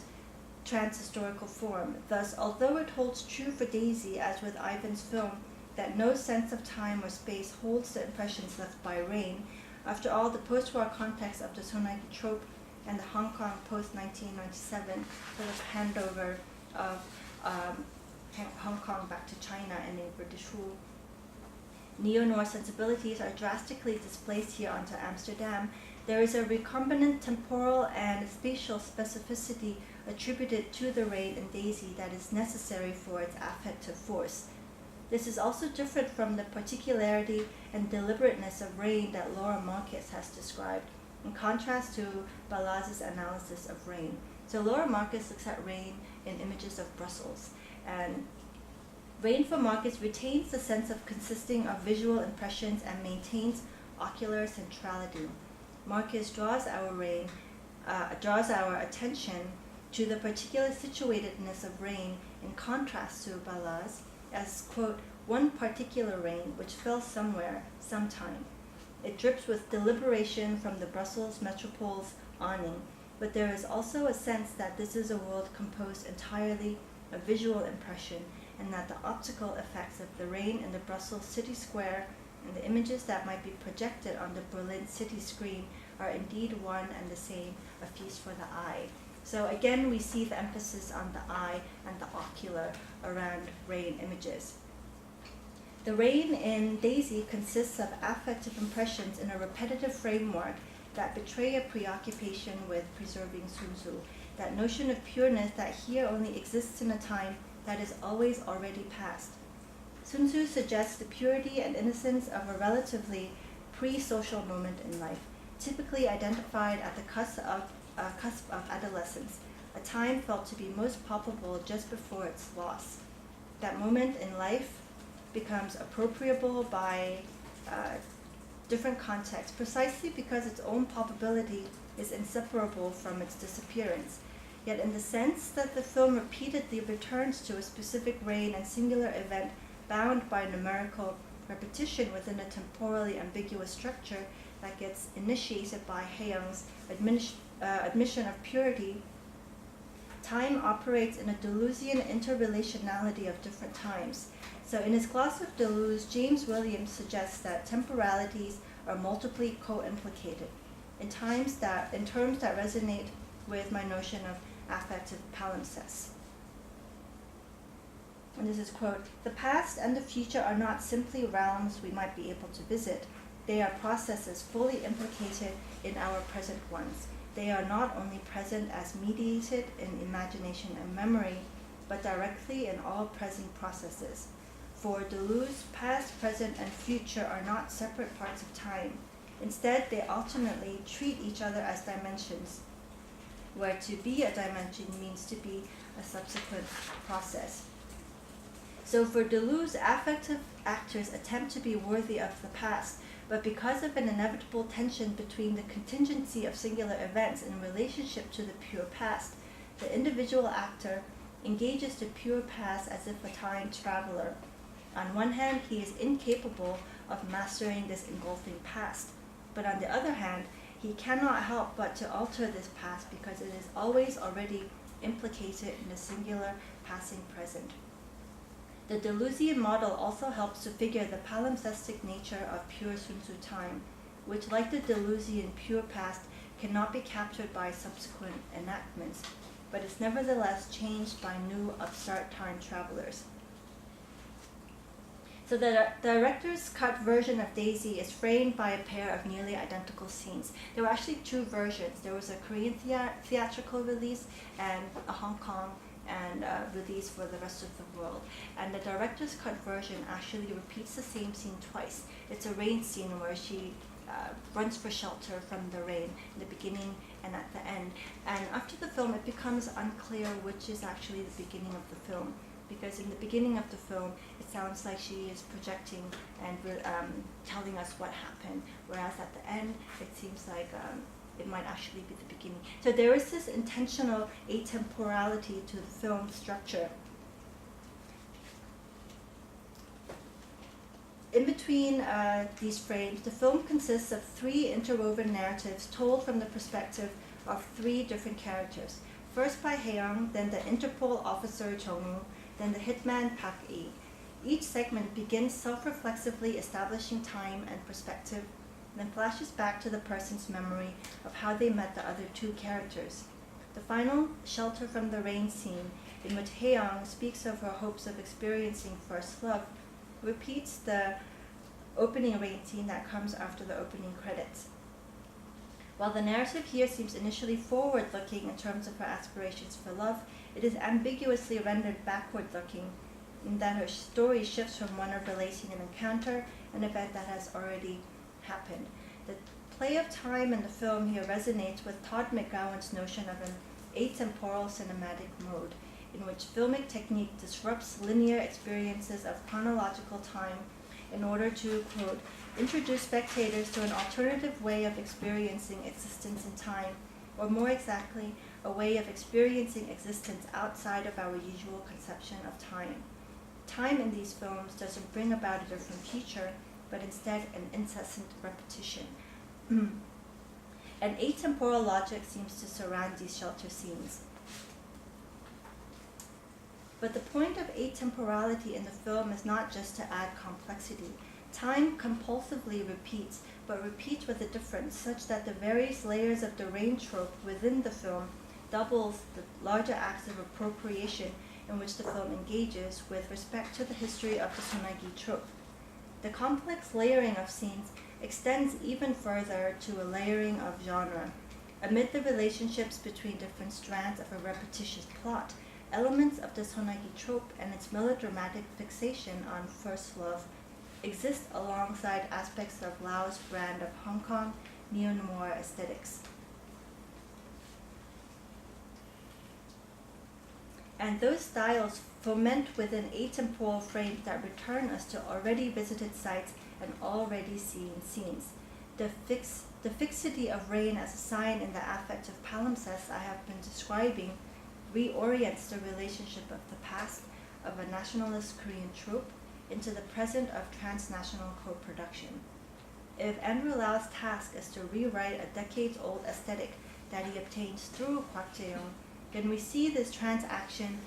transhistorical form. Thus, although it holds true for Daisy, as with Ivan's film, that no sense of time or space holds the impressions left by rain, after all, the post-war context of the Sonagi trope and the Hong Kong post-1997 sort of handover of Hong Kong back to China and in British rule, neo-noir sensibilities are drastically displaced here onto Amsterdam. There is a recombinant temporal and spatial specificity attributed to the rain in Daisy that is necessary for its affective force. This is also different from the particularity and deliberateness of rain that Laura Marcus has described, in contrast to Balaz's analysis of rain. So Laura Marcus looks at rain in images of Brussels, and rain for Marcus retains the sense of consisting of visual impressions and maintains ocular centrality. Marcus draws our attention to the particular situatedness of rain in contrast to Balaz as, quote, one particular rain which fell somewhere, sometime. It drips with deliberation from the Brussels metropole's awning, but there is also a sense that this is a world composed entirely of visual impression, and that the optical effects of the rain in the Brussels city square and the images that might be projected on the Berlin city screen are indeed one and the same, a feast for the eye. So again, we see the emphasis on the eye and the ocular around rain images. The rain in Daisy consists of affective impressions in a repetitive framework that betray a preoccupation with preserving Sun Tzu, that notion of pureness that here only exists in a time that is always already past. Sun Tzu suggests the purity and innocence of a relatively pre-social moment in life, typically identified at the cusp of adolescence, a time felt to be most palpable just before its loss. That moment in life becomes appropriable by different contexts, precisely because its own palpability is inseparable from its disappearance. Yet in the sense that the film repeatedly returns to a specific rain and singular event bound by numerical repetition within a temporally ambiguous structure that gets initiated by Hayoung's admission of purity, time operates in a Deleuzian interrelationality of different times. So in his gloss of Deleuze, James Williams suggests that temporalities are multiply co-implicated in terms that resonate with my notion of affective palimpsest. And this is, quote, the past and the future are not simply realms we might be able to visit. They are processes fully implicated in our present ones. They are not only present as mediated in imagination and memory, but directly in all present processes. For Deleuze, past, present, and future are not separate parts of time. Instead, they alternately treat each other as dimensions, where to be a dimension means to be a subsequent process. So for Deleuze, affective actors attempt to be worthy of the past, but because of an inevitable tension between the contingency of singular events in relationship to the pure past, the individual actor engages the pure past as if a time traveler. On one hand, he is incapable of mastering this engulfing past, but on the other hand, he cannot help but to alter this past because it is always already implicated in the singular passing present. The Deleuzian model also helps to figure the palimpsestic nature of pure Sun Tzu time, which, like the Deleuzian pure past, cannot be captured by subsequent enactments, but is nevertheless changed by new upstart time travelers. So the director's cut version of Daisy is framed by a pair of nearly identical scenes. There were actually two versions. There was a Korean theatrical release and a Hong Kong and release for the rest of the world. And the director's cut version actually repeats the same scene twice. It's a rain scene where she runs for shelter from the rain in the beginning and at the end. And after the film, it becomes unclear which is actually the beginning of the film, because in the beginning of the film, it sounds like she is projecting and telling us what happened, whereas at the end, it seems like it might actually be the beginning. So there is this intentional atemporality to the film structure. In between these frames, the film consists of three interwoven narratives told from the perspective of three different characters. First by Hae-young, then the Interpol officer Jong-woo, then the hitman Park-e. Each segment begins self-reflexively establishing time and perspective, then flashes back to the person's memory of how they met the other two characters. The final shelter from the rain scene, in which Hae-young speaks of her hopes of experiencing first love, repeats the opening rain scene that comes after the opening credits. While the narrative here seems initially forward-looking in terms of her aspirations for love, it is ambiguously rendered backward-looking in that her story shifts from one of relating an encounter, an event that has already happened. The play of time in the film here resonates with Todd McGowan's notion of an atemporal cinematic mode, in which filmic technique disrupts linear experiences of chronological time in order to, quote, introduce spectators to an alternative way of experiencing existence in time, or more exactly, a way of experiencing existence outside of our usual conception of time. Time in these films doesn't bring about a different future, but instead an incessant repetition. An atemporal logic seems to surround these shelter scenes. But the point of atemporality in the film is not just to add complexity. Time compulsively repeats, but repeats with a difference, such that the various layers of the rain trope within the film doubles the larger acts of appropriation in which the film engages with respect to the history of the Sonagi trope. The complex layering of scenes extends even further to a layering of genre. Amid the relationships between different strands of a repetitious plot, elements of the Sonagi trope and its melodramatic fixation on first love exist alongside aspects of Lau's brand of Hong Kong neo-noir aesthetics. And those styles foment within atemporal frames that return us to already visited sites and already seen scenes. The fixity of rain as a sign in the affect of palimpsest I have been describing reorients the relationship of the past of a nationalist Korean trope into the present of transnational co-production. If Andrew Lau's task is to rewrite a decades-old aesthetic that he obtains through Kwak Jae-young, then we see this translation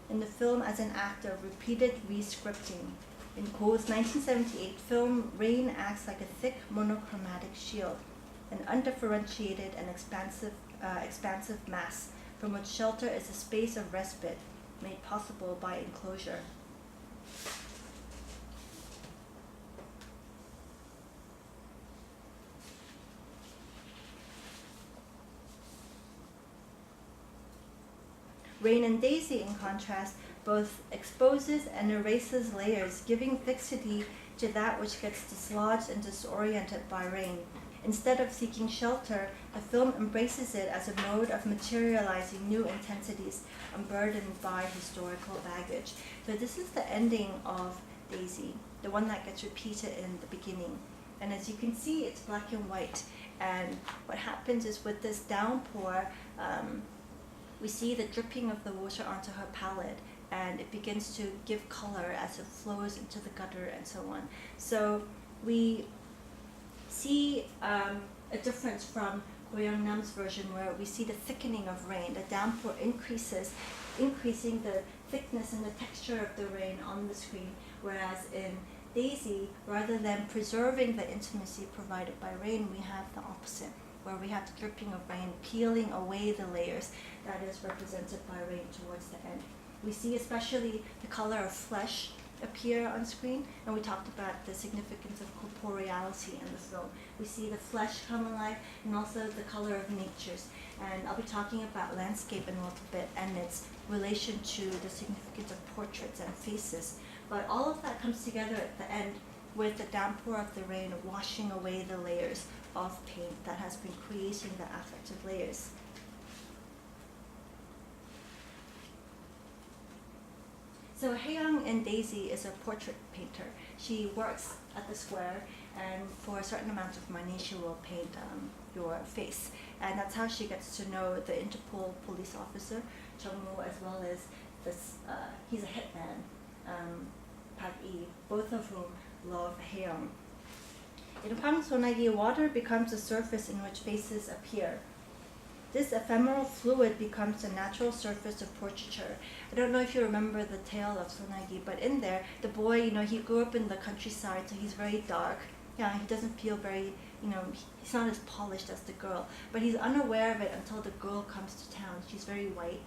in the film as an act of repeated re-scripting. In Ko's 1978 film, rain acts like a thick monochromatic shield, an undifferentiated and expansive mass from which shelter is a space of respite made possible by enclosure. Rain and Daisy, in contrast, both exposes and erases layers, giving fixity to that which gets dislodged and disoriented by rain. Instead of seeking shelter, the film embraces it as a mode of materializing new intensities unburdened by historical baggage. So this is the ending of Daisy, the one that gets repeated in the beginning. And as you can see, it's black and white. And what happens is with this downpour, we see the dripping of the water onto her palette, and it begins to give color as it flows into the gutter and so on. So we see a difference from Go Young-nam's version, where we see the thickening of rain. The downpour increases, increasing the thickness and the texture of the rain on the screen, whereas in Daisy, rather than preserving the intimacy provided by rain, we have the opposite, where we have the dripping of rain peeling away the layers that is represented by rain towards the end. We see especially the color of flesh appear on screen, and we talked about the significance of corporeality in the film. We see the flesh come alive and also the color of natures. And I'll be talking about landscape in a little bit and its relation to the significance of portraits and faces. But all of that comes together at the end with the downpour of the rain washing away the layers of paint that has been creating the affective layers. So Hae-young in Daisy is a portrait painter. She works at the square, and for a certain amount of money she will paint your face. And that's how she gets to know the Interpol police officer, Chung-woo, as well as this, he's a hitman, Park-lee, both of whom love Hae-young. In Hwang So-nagi, water becomes the surface in which faces appear. This ephemeral fluid becomes the natural surface of portraiture. I don't know if you remember the tale of So-nagi, but in there, the boy, he grew up in the countryside, so he's very dark. Yeah, he doesn't feel very, he's not as polished as the girl. But he's unaware of it until the girl comes to town. She's very white,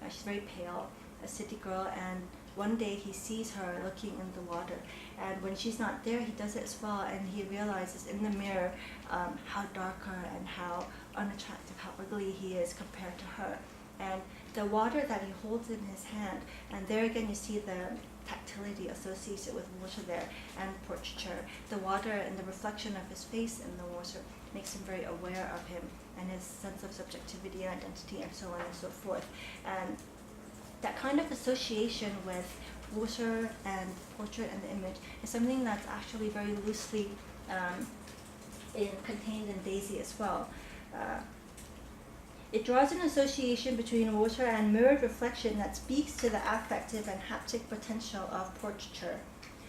she's very pale, a city girl, and one day he sees her looking in the water. And when she's not there, he does it as well, and he realizes in the mirror how darker and how unattractive, how ugly he is compared to her. And the water that he holds in his hand, and there again you see the tactility associated with water there and portraiture. The water and the reflection of his face in the water makes him very aware of him and his sense of subjectivity and identity and so on and so forth. And that kind of association with water and portrait and the image is something that's actually very loosely contained in Daisy as well. It draws an association between water and mirrored reflection that speaks to the affective and haptic potential of portraiture.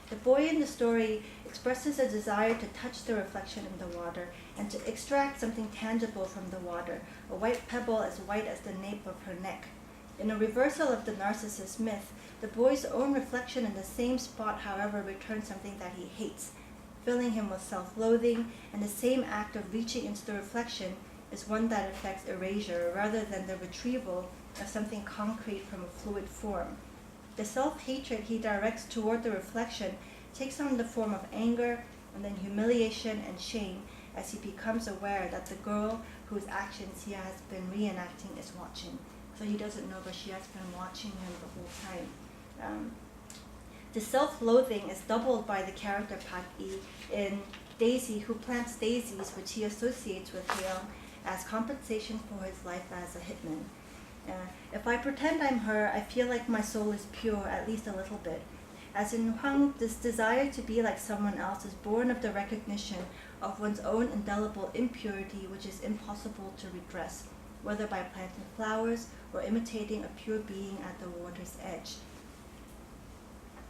The boy in the story expresses a desire to touch the reflection in the water and to extract something tangible from the water, a white pebble as white as the nape of her neck. In a reversal of the narcissist myth, the boy's own reflection in the same spot, however, returns something that he hates, filling him with self-loathing, and the same act of reaching into the reflection is one that affects erasure rather than the retrieval of something concrete from a fluid form. The self-hatred he directs toward the reflection takes on the form of anger and then humiliation and shame as he becomes aware that the girl whose actions he has been reenacting is watching. So he doesn't know, but she has been watching him the whole time. The self-loathing is doubled by the character Park-lee in Daisy, who plants daisies, which he associates with Hae-young, as compensation for his life as a hitman. If I pretend I'm her, I feel like my soul is pure, at least a little bit. As in Hwang, this desire to be like someone else is born of the recognition of one's own indelible impurity, which is impossible to redress, whether by planting flowers or imitating a pure being at the water's edge.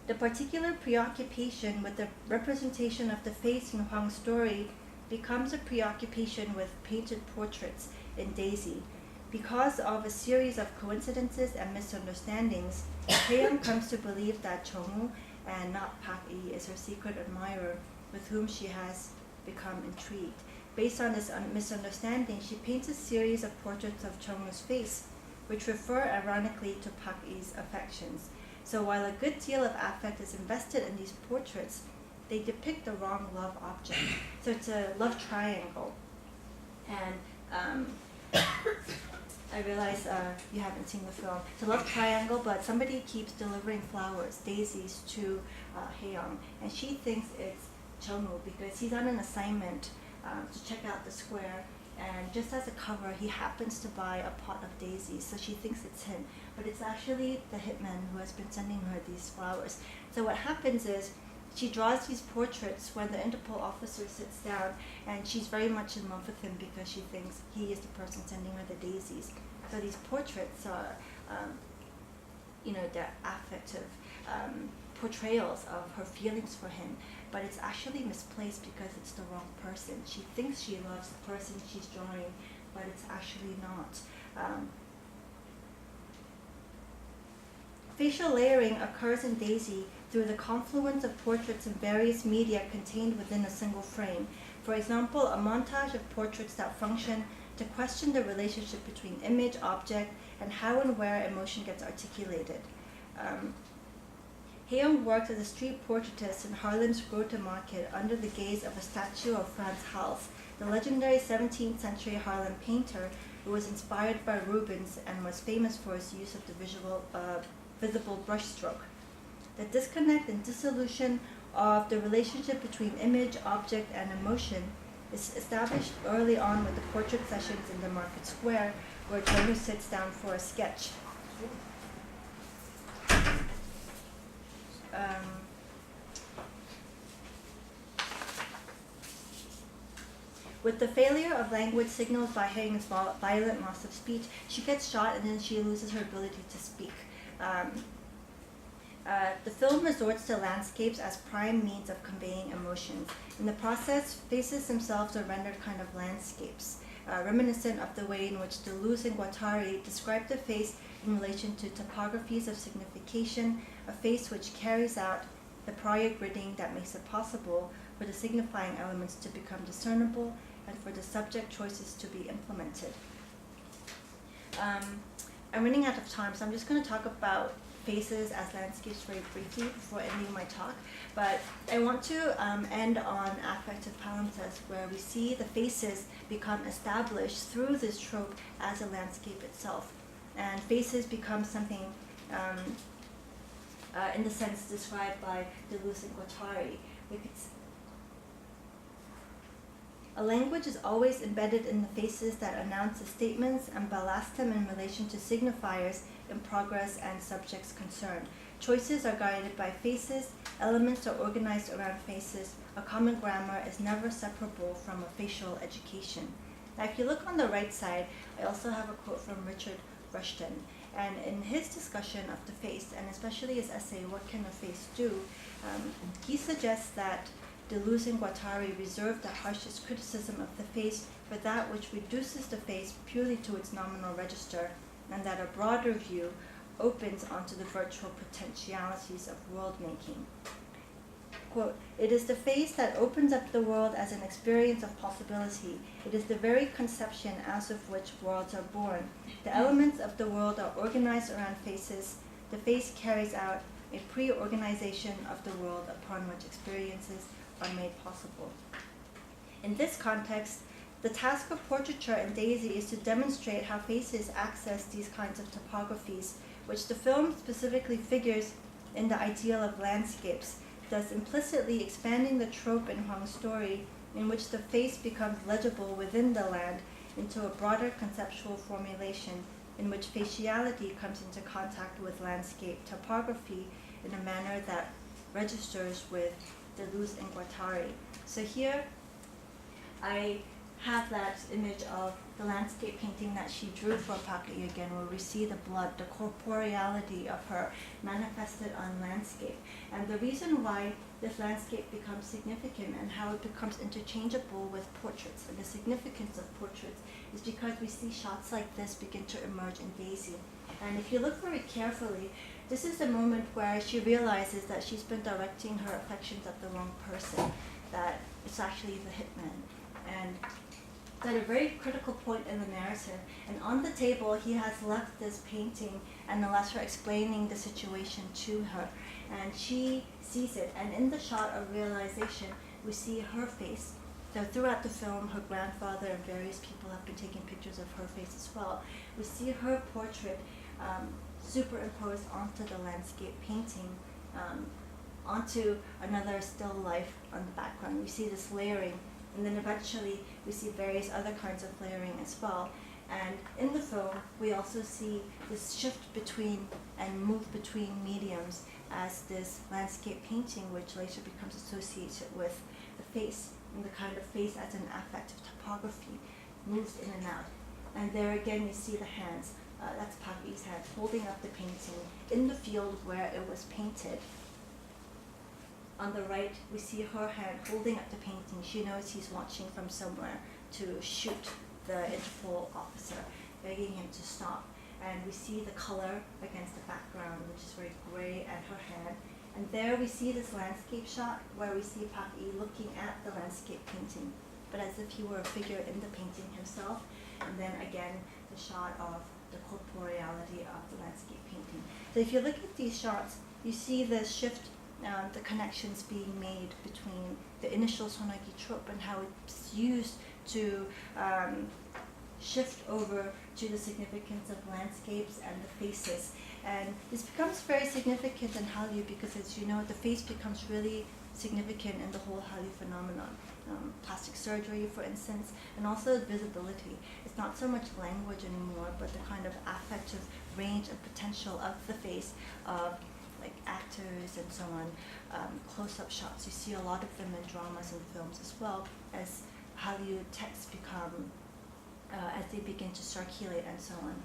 The particular preoccupation with the representation of the face in Hwang's story becomes a preoccupation with painted portraits in Daisy. Because of a series of coincidences and misunderstandings, Hae-young comes to believe that Chung-woo and not Park-lee is her secret admirer with whom she has become intrigued. Based on this misunderstanding, she paints a series of portraits of Chung-woo's face, which refer ironically to Park-lee's affections. So while a good deal of affect is invested in these portraits, they depict the wrong love object. So it's a love triangle. And I realize you haven't seen the film. It's a love triangle, but somebody keeps delivering flowers, daisies, to Hae-young, and she thinks it's Jung-woo because he's on an assignment to check out the square, and just as a cover, he happens to buy a pot of daisies, so she thinks it's him, but it's actually the hitman who has been sending her these flowers. So what happens is, she draws these portraits when the Interpol officer sits down, and she's very much in love with him because she thinks he is the person sending her the daisies. So these portraits are, they're affective portrayals of her feelings for him, but it's actually misplaced because it's the wrong person. She thinks she loves the person she's drawing, but it's actually not. Facial layering occurs in Daisy through the confluence of portraits in various media contained within a single frame. For example, a montage of portraits that function to question the relationship between image, object, and how and where emotion gets articulated. Hae-young worked as a street portraitist in Harlem's Grote Market under the gaze of a statue of Frans Hals, the legendary 17th century Harlem painter who was inspired by Rubens and was famous for his use of the visible brushstroke. The disconnect and dissolution of the relationship between image, object, and emotion is established early on with the portrait sessions in the market square, where Jung-woo sits down for a sketch. With the failure of language signaled by Hae-young's violent loss of speech, she gets shot and then she loses her ability to speak. The film resorts to landscapes as prime means of conveying emotions. In the process, faces themselves are rendered kind of landscapes, reminiscent of the way in which Deleuze and Guattari describe the face in relation to topographies of signification, a face which carries out the prior gridding that makes it possible for the signifying elements to become discernible and for the subject choices to be implemented. I'm running out of time, so I'm just going to talk about faces as landscapes very briefly before ending my talk. But I want to end on affective palimpsest, where we see the faces become established through this trope as a landscape itself. And faces become something in the sense described by Deleuze and Guattari. A language is always embedded in the faces that announce the statements and ballast them in relation to signifiers in progress and subjects concerned. Choices are guided by faces, elements are organized around faces, a common grammar is never separable from a facial education. Now if you look on the right side, I also have a quote from Richard Rushton. And in his discussion of the face, and especially his essay, What Can a Face Do?, he suggests that Deleuze and Guattari reserve the harshest criticism of the face for that which reduces the face purely to its nominal register, and that a broader view opens onto the virtual potentialities of world-making. Quote, "It is the face that opens up the world as an experience of possibility. It is the very conception as of which worlds are born. The elements of the world are organized around faces. The face carries out a pre-organization of the world upon which experiences are made possible." In this context, the task of portraiture in Daisy is to demonstrate how faces access these kinds of topographies, which the film specifically figures in the ideal of landscapes, thus implicitly expanding the trope in Hwang's story in which the face becomes legible within the land into a broader conceptual formulation in which faciality comes into contact with landscape topography in a manner that registers with Deleuze and Guattari. So here I have that image of the landscape painting that she drew for Park again, where we see the blood, the corporeality of her manifested on landscape. And the reason why this landscape becomes significant and how it becomes interchangeable with portraits and the significance of portraits is because we see shots like this begin to emerge in Daisy. And if you look very carefully, this is the moment where she realizes that she's been directing her affections at the wrong person, that it's actually the hitman. And at a very critical point in the narrative, and on the table he has left this painting and a letter explaining the situation to her, and she sees it, and in the shot of realization we see her face So throughout the film, her grandfather and various people have been taking pictures of her face as well. We see her portrait superimposed onto the landscape painting, onto another still life on the background. We see this layering, and then eventually we see various other kinds of layering as well. And in the film, we also see this shift between and move between mediums as this landscape painting, which later becomes associated with the face, and the kind of face as an affective topography moves in and out. And there again, you see the hands. That's Park E's hand holding up the painting in the field where it was painted. On the right, we see her hand holding up the painting. She knows he's watching from somewhere to shoot the Interpol officer, begging him to stop. And we see the color against the background, which is very gray, at her hand. And there we see this landscape shot where we see Park E looking at the landscape painting, but as if he were a figure in the painting himself. And then again, the shot of the corporeality of the landscape painting. So if you look at these shots, you see the shift, the connections being made between the initial Sonagi trope and how it's used to shift over to the significance of landscapes and the faces. And this becomes very significant in Hallyu because, as you know, the face becomes really significant in the whole Hallyu phenomenon. Plastic surgery, for instance, and also visibility. It's not so much language anymore, but the kind of affective range and potential of the face of like actors and so on. Close-up shots, you see a lot of them in dramas and films as well, as Hallyu texts become, as they begin to circulate and so on.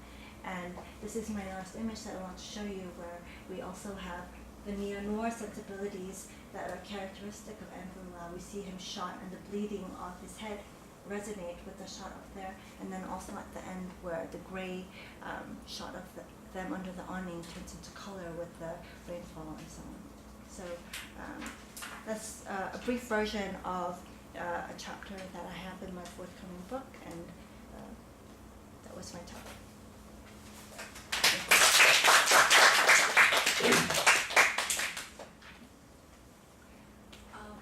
And this is my last image that I want to show you, where we also have the neo-noir sensibilities that are characteristic of Andrew Lau. We see him shot and the bleeding off his head resonate with the shot up there, and then also at the end where the gray shot of them under the awning turns into color with the rainfall and so on. So that's a brief version of a chapter that I have in my forthcoming book, and that was my talk.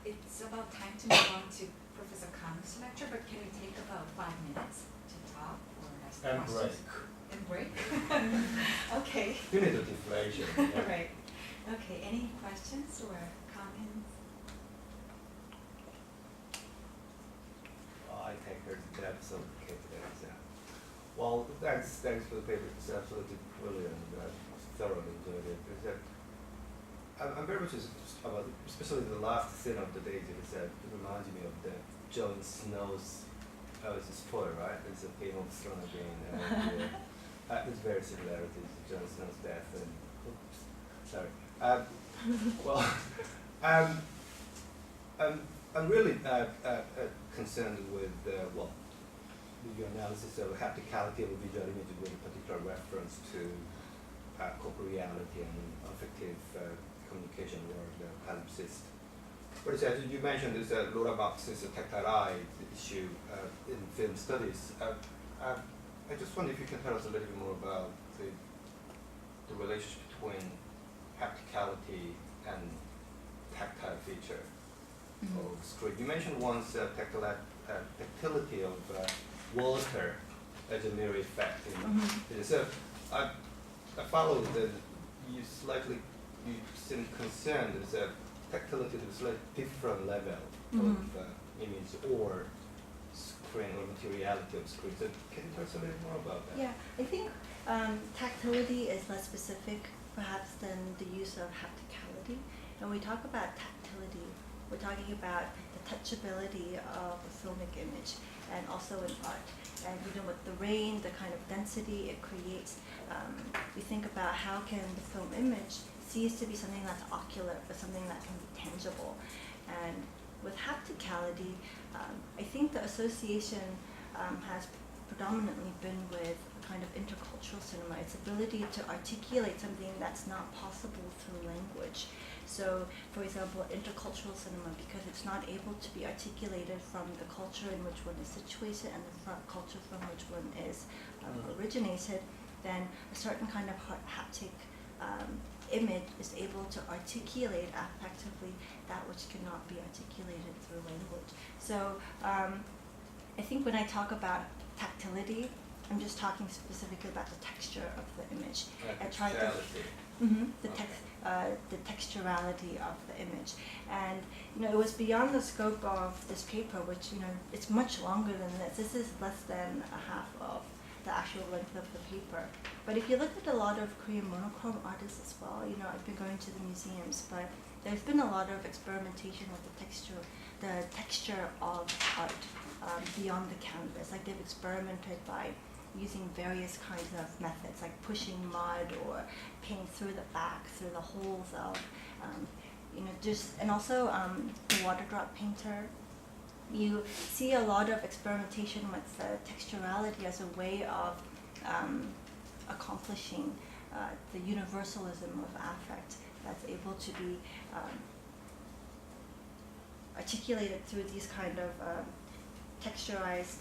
It's about time to move on to Professor Kang's lecture, but can we take about 5 minutes to talk or ask And questions? break. And break? Okay. You need a deflation. Yeah. Right. Okay, any questions or comments? I take her to the episode of today. Well, thanks for the paper. It's absolutely brilliant. I thoroughly enjoyed it. I'm very much about, especially the last scene of the day. It reminds me of the Jon Snow's. Oh, it's a spoiler, right? It's a Game of Thrones again. There's very similarities to Jon Snow's death. And oops, sorry. Well, I'm really concerned with your analysis of hapticality of visual image with a particular reference to corporeality and affective communication or the palimpsest. But as you mentioned, there's a Laura Marx's tactile eye issue in film studies. I just wonder if you can tell us a little bit more about the relationship between hapticality and tactile feature of screen. You mentioned once tactility of water as a mirror effect. So I followed that you seem concerned there's a tactility to a slightly different level of image or screen or materiality of screen. So can you tell us a little more about that? Yeah, I think tactility is less specific perhaps than the use of hapticality. When we talk about tactility, we're talking about the touchability of a filmic image and also in art. And with the rain, the kind of density it creates, we think about how can the film image cease to be something that's ocular, but something that can be tangible. And with hapticality, I think the association has predominantly been with a kind of intercultural cinema, its ability to articulate something that's not possible through language. So, for example, intercultural cinema, because it's not able to be articulated from the culture in which one is situated and the culture from which one is originated, then a certain kind of haptic image is able to articulate effectively that which cannot be articulated through language. So I think when I talk about tactility, I'm just talking specifically about the texture of the image. I try to the texturality of the image, and it was beyond the scope of this paper, which it's much longer than this. This is less than a half of the actual length of the paper. But if you look at a lot of Korean monochrome artists as well, I've been going to the museums, but there's been a lot of experimentation with the texture of art beyond the canvas. Like they've experimented by using various kinds of methods, like pushing mud or paint through the back, through the holes of, and also the water drop painter. You see a lot of experimentation with texturality as a way of accomplishing the universalism of affect that's able to be articulated through these kind of texturized,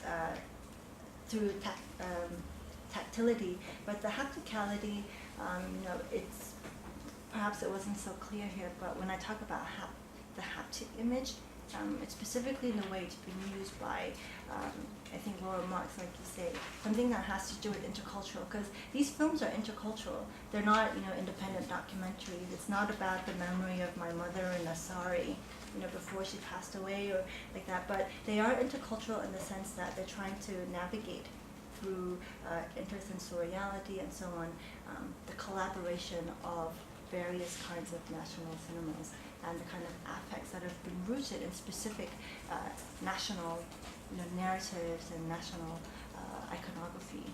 through tactility. But the hapticality, it's perhaps it wasn't so clear here, but when I talk about the haptic image, it's specifically in the way it's been used by, I think, Laura Marx, like you say, something that has to do with intercultural, because these films are intercultural. They're not, independent documentaries. It's not about the memory of my mother in Asari, before she passed away or like that, but they are intercultural in the sense that they're trying to navigate through intersensoriality and so on, the collaboration of various kinds of national cinemas and the kind of affects that have been rooted in specific national narratives and national iconography.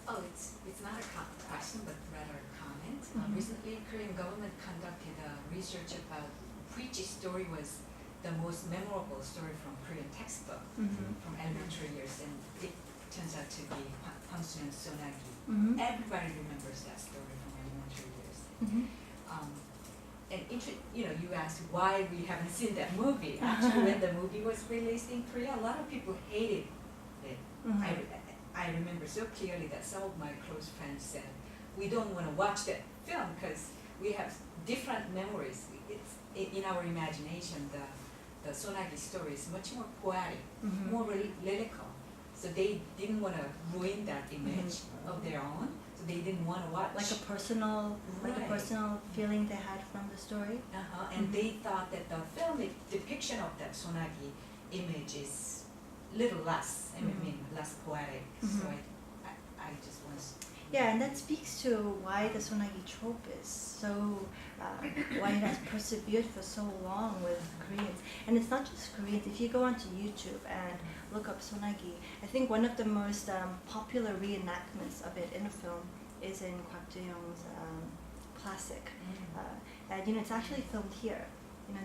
Oh, it's not a question, but rather a comment. Recently, Korean government conducted research about which story was the most memorable story from Korean textbook from elementary years, and it turns out to be Hwang Sonagi. Everybody remembers that story from elementary years. And you asked why we haven't seen that movie. Actually, when the movie was released in Korea, a lot of people hated it. I remember so clearly that some of my close friends said, we don't want to watch that film because we have different memories. It's in our imagination, the Sonagi story is much more poetic, more lyrical. So they didn't want to ruin that image of their own. So they didn't want to watch. Like a personal feeling they had from the story. And they thought that the film depiction of that Sonagi image is little less, less poetic. So I just want to. Yeah, and that speaks to why the Sonagi trope is so, why it has persevered for so long with Koreans. And it's not just Koreans. If you go onto YouTube and look up Sonagi, I think one of the most popular reenactments of it in a film is in Kwak Jae-young's classic. And it's actually filmed here.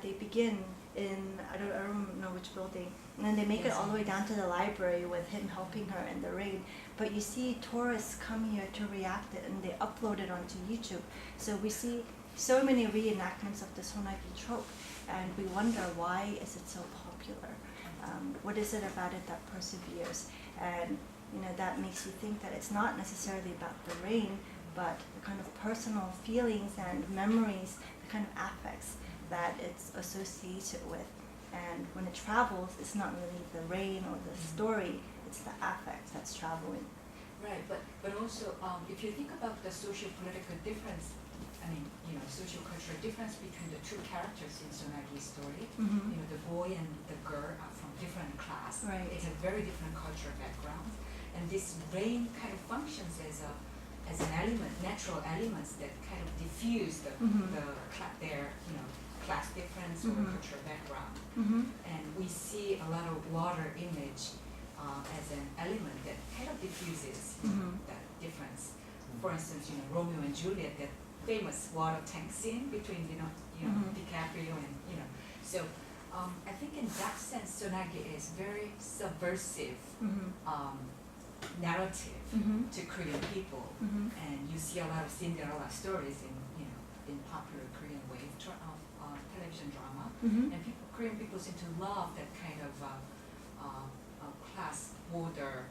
They begin in, I don't know which building, and then they make it all the way down to the library with him helping her in the rain. But you see tourists come here to react it, and they upload it onto YouTube. So we see so many reenactments of the Sonagi trope, and we wonder, why is it so popular? What is it about it that perseveres? And that makes you think that it's not necessarily about the rain, but the kind of personal feelings and memories, the kind of affects that it's associated with. And when it travels, it's not really the rain or the story, it's the affect that's traveling. Right, but also if you think about the social-political difference, social-cultural difference between the two characters in Sonagi's story, the boy and the girl are from different class. Right. They have very different cultural backgrounds, and this rain kind of functions as an element, natural elements that kind of diffuse their class difference or cultural background. And we see a lot of water image as an element that kind of diffuses that difference. For instance, Romeo and Juliet, that famous water tank scene between DiCaprio and So I think in that sense, Sonagi is very subversive narrative to Korean people, and you see a lot of Cinderella stories in popular Korean wave television drama, and Korean people seem to love that kind of class border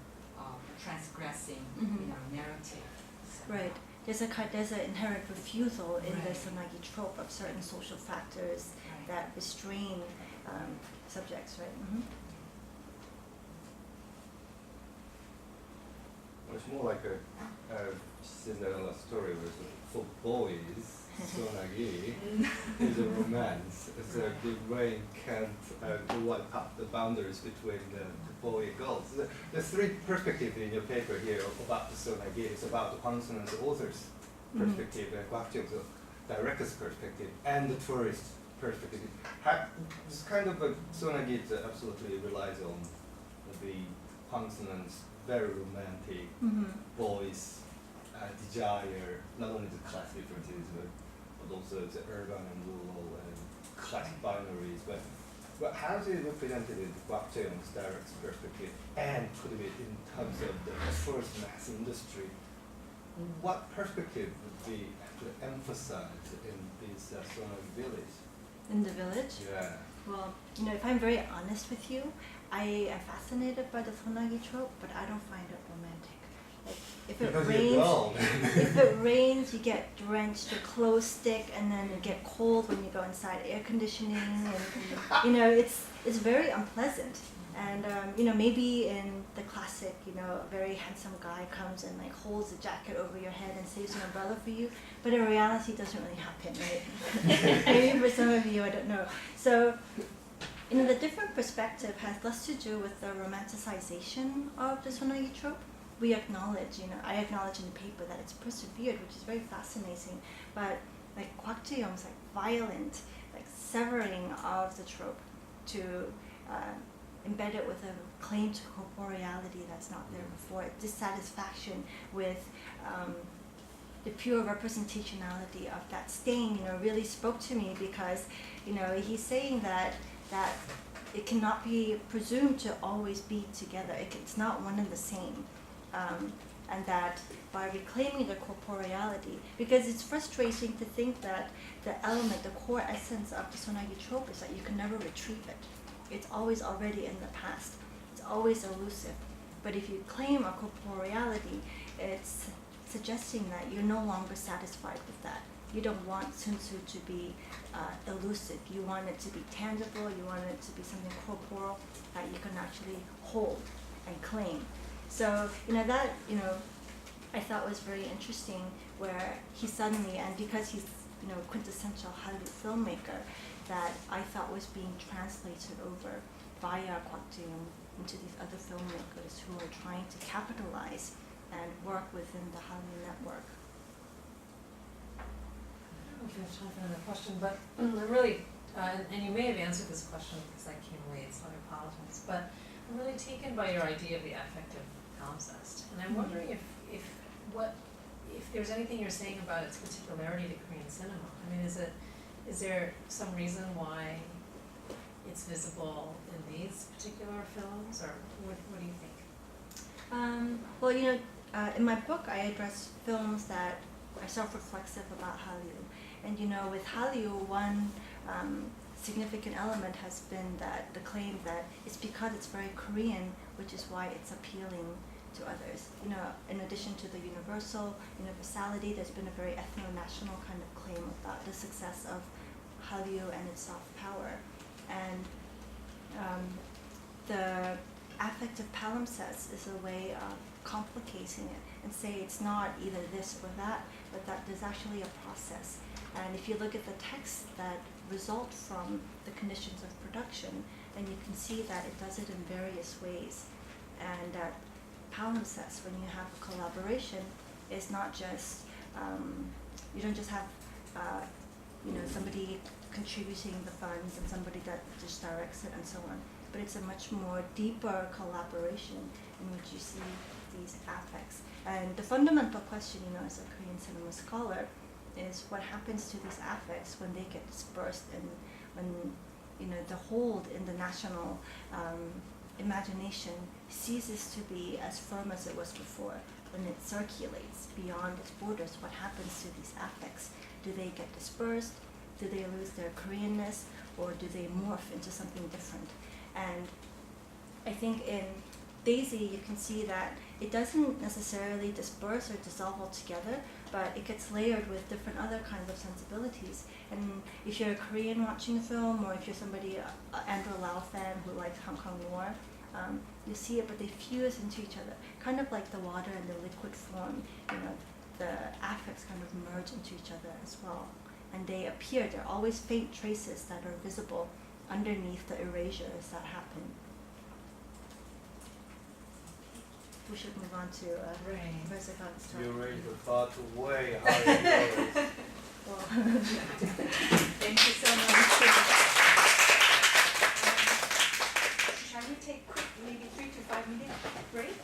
transgressing, Mhm. narrative. So- Right. There's an inherent refusal in the Right. sonagi trope of certain social factors Right. that restrain subjects, right? Mm-hmm. Well, it's more like a Cinderella story where for boys, sonagi is a romance. So the brain can't wipe out the boundaries between the boy and girls. There's three perspectives in your paper here about the sonagi. It's about the Hwang Sun-won's author's perspective and Kwak Cheong's director's perspective and the tourist perspective. This kind of a sonagi absolutely relies on the Hwang Sun-won's very romantic Mm-hmm. boys' desire, not only the class differences, but also the urban and rural and class binaries. But how is it represented in Kwak Cheong's direct perspective and put it in terms of the first mass industry? What perspective would be actually emphasized in these sonagi village? In the village? Yeah. Well, if I'm very honest with you, I am fascinated by the sonagi trope, but I don't find it romantic. Like, if it Because rains, you're dull. if it rains, you get drenched, your clothes stick, and then you get cold when you go inside air conditioning, and it's very unpleasant. And maybe in the classic, a very handsome guy comes and like holds a jacket over your head and saves an umbrella for you, but in reality, it doesn't really happen, right? Maybe for some of you, I don't know. So, the different perspective has less to do with the romanticization of the sonagi trope. We acknowledge, I acknowledge in the paper that it's persevered, which is very fascinating. But like Kwak Cheong's like violent, like severing of the trope to embed it with a claim to corporeality that's not there before, dissatisfaction with the pure representationality of that stain, really spoke to me because, he's saying that it cannot be presumed to always be together. It's not one and the same. And that by reclaiming the corporeality, because it's frustrating to think that the element, the core essence of the sonagi trope is that you can never retrieve it. It's always already in the past. It's always elusive. But if you claim a corporeality, it's suggesting that you're no longer satisfied with that. You don't want Sun Tzu to be elusive. You want it to be tangible. You want it to be something corporeal that you can actually hold and claim. So, that, I thought was very interesting where he suddenly, and because he's, quintessential Hallyu filmmaker, that I thought was being translated over via Kwak Cheong into these other filmmakers who are trying to capitalize and work within the Hallyu network. I don't know if you have time for another question, but I'm really, and you may have answered this question because I came late, so I apologize, but I'm really taken by your idea of the affective palimpsest. And I'm wondering if there's anything you're saying about its particularity to Korean cinema. I mean, is there some reason why it's visible in these particular films, or what do you think? Well, in my book, I address films that are self-reflexive about Hallyu. And, with Hallyu, one significant element has been that the claim that it's because it's very Korean, which is why it's appealing to others. In addition to the universality, there's been a very ethno-national kind of claim about the success of Hallyu and its soft power. And the affective palimpsest is a way of complicating it and say it's not either this or that, but that there's actually a process. And if you look at the texts that result from the conditions of production, then you can see that it does it in various ways. And that palimpsest, when you have a collaboration, is not just, you don't just have somebody contributing the funds and somebody that just directs it and so on, but it's a much more deeper collaboration in which you see these affects. And the fundamental question, as a Korean cinema scholar, is what happens to these affects when they get dispersed and when the hold in the national imagination ceases to be as firm as it was before. When it circulates beyond its borders, what happens to these affects? Do they get dispersed? Do they lose their Koreanness, or do they morph into something different? And I think in Daisy, you can see that it doesn't necessarily disperse or dissolve altogether, but it gets layered with different other kinds of sensibilities. And if you're a Korean watching the film, or if you're somebody, Andrew Lau fan who likes Hong Kong noir, you see it, but they fuse into each other, kind of like the water and the liquid form. The affects kind of merge into each other as well, and they appear. There are always faint traces that are visible underneath the erasures that happen. We should move on to Right. Professor Kang's talk. You raised the bar to way higher levels. Well, Thank you so much. Shall we take quick, maybe 3 to 5 minute break?